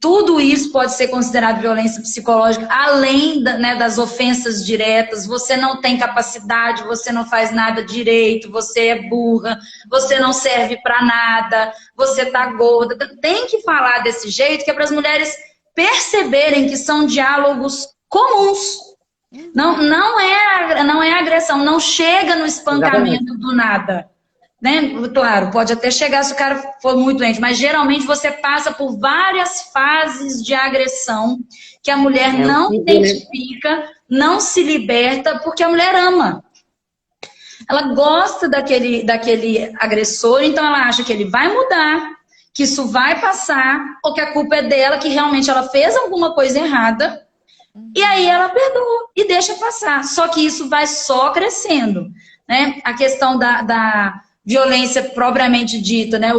Tudo isso pode ser considerado violência psicológica, além das ofensas diretas. Você não tem capacidade, você não faz nada direito, você é burra, você não serve para nada, você tá gorda. Tem que falar desse jeito, que é para as mulheres perceberem que são diálogos comuns. Não é agressão, não chega no espancamento do nada. Né? Claro, pode até chegar se o cara for muito doente, mas geralmente você passa por várias fases de agressão que a mulher não identifica, não se liberta, porque a mulher ama. Ela gosta daquele agressor, então ela acha que ele vai mudar, que isso vai passar, ou que a culpa é dela, que realmente ela fez alguma coisa errada, e aí ela perdoa e deixa passar. Só que isso vai só crescendo. Né? A questão da violência propriamente dita, né?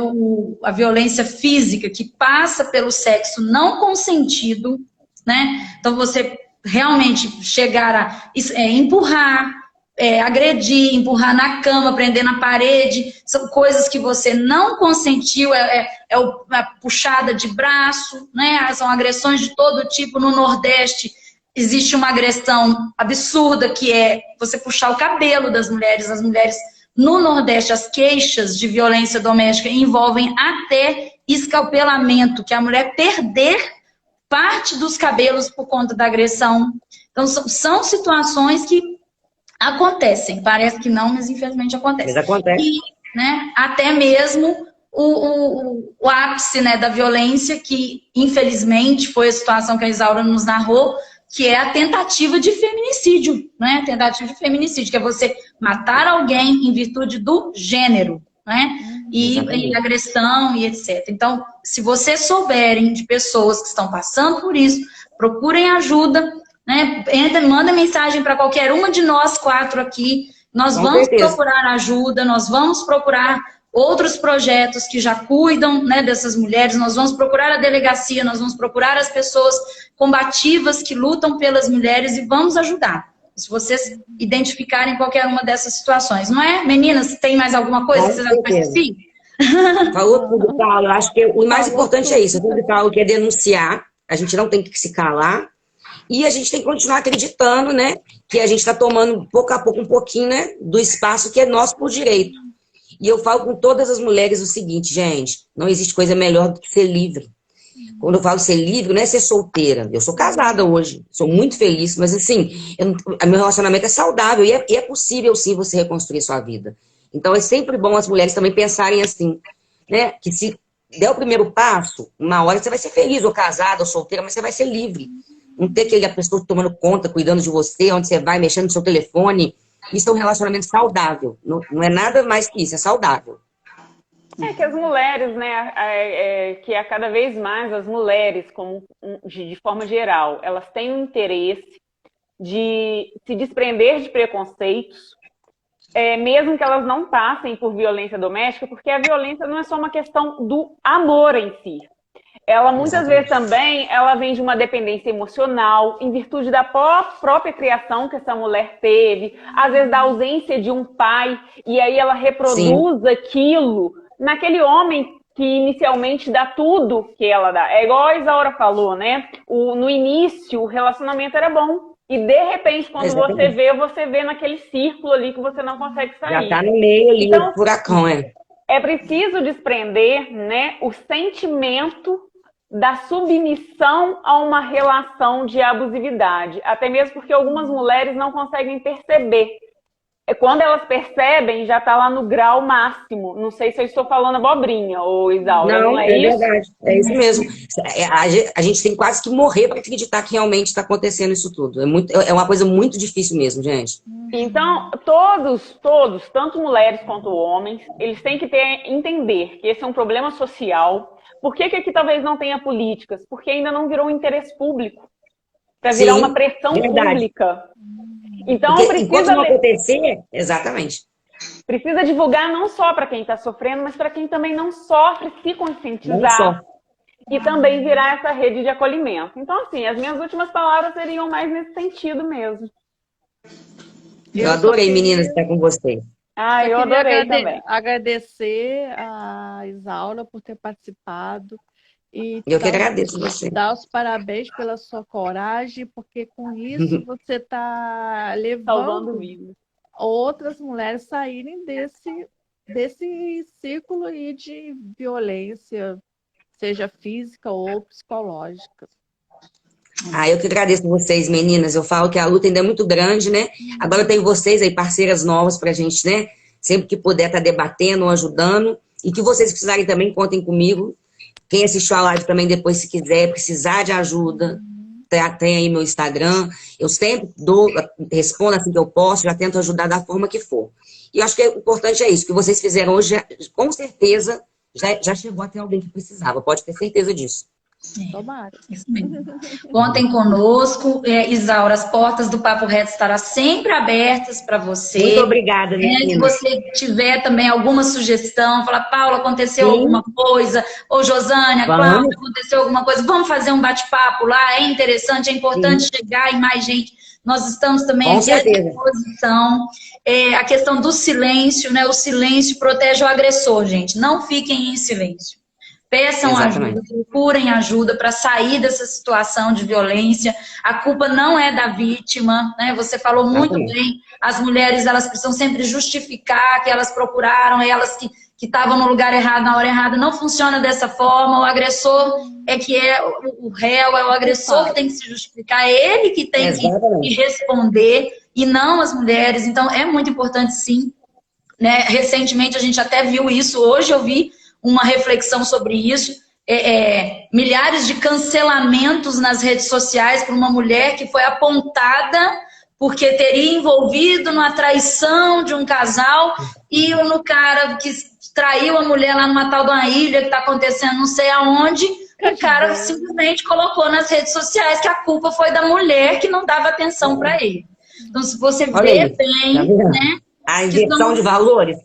A violência física que passa pelo sexo não consentido, né? Então você realmente chegar a empurrar, agredir, empurrar na cama, prender na parede, são coisas que você não consentiu, a puxada de braço, né? São agressões de todo tipo. No Nordeste existe uma agressão absurda que é você puxar o cabelo das mulheres. As mulheres no Nordeste, as queixas de violência doméstica envolvem até escalpelamento, que é a mulher perder parte dos cabelos por conta da agressão. Então, são situações que acontecem. Parece que não, mas infelizmente acontece. Mas acontece. E, né, até mesmo o ápice, né, da violência, que infelizmente foi a situação que a Isaura nos narrou, que é a tentativa de feminicídio, né? Tentativa de feminicídio, que é você matar alguém em virtude do gênero, né? E agressão e etc. Então, se vocês souberem de pessoas que estão passando por isso, procurem ajuda, né? Manda mensagem para qualquer uma de nós 4 aqui. Nós vamos procurar ajuda, nós vamos procurar outros projetos que já cuidam, né, dessas mulheres, nós vamos procurar a delegacia, nós vamos procurar as pessoas combativas que lutam pelas mulheres e vamos ajudar. Se vocês identificarem qualquer uma dessas situações. Não é? Meninas, tem mais alguma coisa que vocês acrescentam? Falou tudo, Paulo. Eu acho que o mais importante é isso. Eu sempre falo que é denunciar. A gente não tem que se calar. E a gente tem que continuar acreditando, né? Que a gente está tomando, pouco a pouco, um pouquinho, né? Do espaço que é nosso por direito. E eu falo com todas as mulheres o seguinte, gente. Não existe coisa melhor do que ser livre. Quando eu falo ser livre, não é ser solteira. Eu sou casada hoje, sou muito feliz, mas assim, meu relacionamento é saudável e é possível sim você reconstruir sua vida. Então é sempre bom as mulheres também pensarem assim, né? Que se der o primeiro passo, uma hora você vai ser feliz, ou casada, ou solteira, mas você vai ser livre. Não ter aquela pessoa tomando conta, cuidando de você, onde você vai, mexendo no seu telefone. Isso é um relacionamento saudável. Não é nada mais que isso, é saudável. É que as mulheres, né, que a cada vez mais as mulheres, de forma geral, elas têm o interesse de se desprender de preconceitos, mesmo que elas não passem por violência doméstica, porque a violência não é só uma questão do amor em si. Ela muitas vezes também, ela vem de uma dependência emocional, em virtude da própria criação que essa mulher teve, às vezes da ausência de um pai, e aí ela reproduz aquilo naquele homem que inicialmente dá tudo que ela dá. É igual a Isaura falou, né? No início o relacionamento era bom. E de repente, quando você vê naquele círculo ali que você não consegue sair. Já tá no meio ali, então, o furacão, É preciso desprender, né, o sentimento da submissão a uma relação de abusividade. Até mesmo porque algumas mulheres não conseguem perceber. Quando elas percebem, já está lá no grau máximo. Não sei se eu estou falando abobrinha, ou Isaura, não é isso? Verdade, é isso mesmo. A gente tem quase que morrer para acreditar que realmente está acontecendo isso tudo. É uma coisa muito difícil mesmo, gente. Então, todos, tanto mulheres quanto homens, eles têm que entender que esse é um problema social. Por que aqui talvez não tenha políticas? Porque ainda não virou um interesse público. Para virar uma pressão pública. Então, enquanto não acontecer, exatamente. Precisa divulgar não só para quem está sofrendo, mas para quem também não sofre, se conscientizar. E também virar essa rede de acolhimento. Então, assim, as minhas últimas palavras seriam mais nesse sentido mesmo. Eu adorei, meninas, estar com vocês. Eu adorei também. Agradecer a Isaura por ter participado. E eu que agradeço você. Dar os parabéns pela sua coragem, porque com isso você está levando outras mulheres saírem desse círculo aí de violência, seja física ou psicológica. Eu que agradeço vocês, meninas. Eu falo que a luta ainda é muito grande, né? Agora eu tenho vocês aí, parceiras novas pra gente, né? Sempre que puder estar debatendo ou ajudando. E que vocês precisarem também, contem comigo. Quem assistiu a live também depois, se quiser, precisar de ajuda, tem aí meu Instagram. Eu sempre respondo assim que eu posso, já tento ajudar da forma que for. E eu acho que o importante é isso, que vocês fizeram hoje, com certeza, já chegou até alguém que precisava. Pode ter certeza disso. Tomara. Isso mesmo. Contem conosco. Isaura, as portas do Papo Reto estarão sempre abertas para você. Muito obrigada, menina. Se você tiver também alguma sugestão, falar, Paula, aconteceu alguma coisa, ou Josânia, Cláudia, aconteceu alguma coisa, vamos fazer um bate-papo lá, é interessante, é importante chegar em mais gente. Nós estamos também aqui à disposição. A questão do silêncio, né? O silêncio protege o agressor, gente. Não fiquem em silêncio. Peçam ajuda, procurem ajuda para sair dessa situação de violência. A culpa não é da vítima, né? Você falou muito bem. As mulheres, elas precisam sempre justificar que elas procuraram, elas que estavam no lugar errado, na hora errada. Não funciona dessa forma. O agressor o réu, é o agressor que tem que se justificar, é ele que tem que responder e não as mulheres. Então, é muito importante, sim. Né? Recentemente, a gente até viu isso. Hoje eu vi uma reflexão sobre isso, milhares de cancelamentos nas redes sociais por uma mulher que foi apontada porque teria envolvido numa traição de um casal e no cara que traiu a mulher lá numa tal de uma ilha que está acontecendo não sei aonde, o cara simplesmente colocou nas redes sociais que a culpa foi da mulher que não dava atenção para ele. Então, se você vê bem, né? A inversão de valores.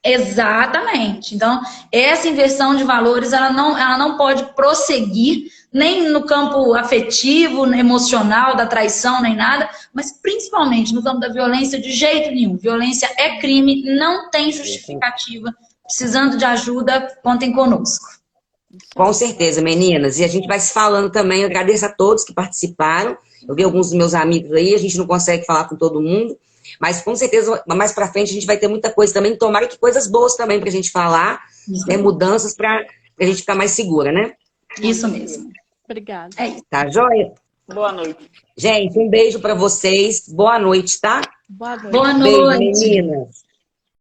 Exatamente. Então, essa inversão de valores, ela não pode prosseguir nem no campo afetivo, emocional, da traição, nem nada, mas principalmente no campo da violência, de jeito nenhum. Violência é crime, não tem justificativa. Precisando de ajuda, contem conosco. Com certeza, meninas. E a gente vai se falando também. Eu agradeço a todos que participaram. Eu vi alguns dos meus amigos aí, a gente não consegue falar com todo mundo. Mas com certeza, mais pra frente, a gente vai ter muita coisa também. Tomara que coisas boas também pra gente falar, né? Mudanças pra gente ficar mais segura, né? Isso mesmo. Obrigada. É isso. Tá joia? Boa noite. Gente, um beijo pra vocês. Boa noite, tá? Boa noite. Boa noite. Beijo, meninas.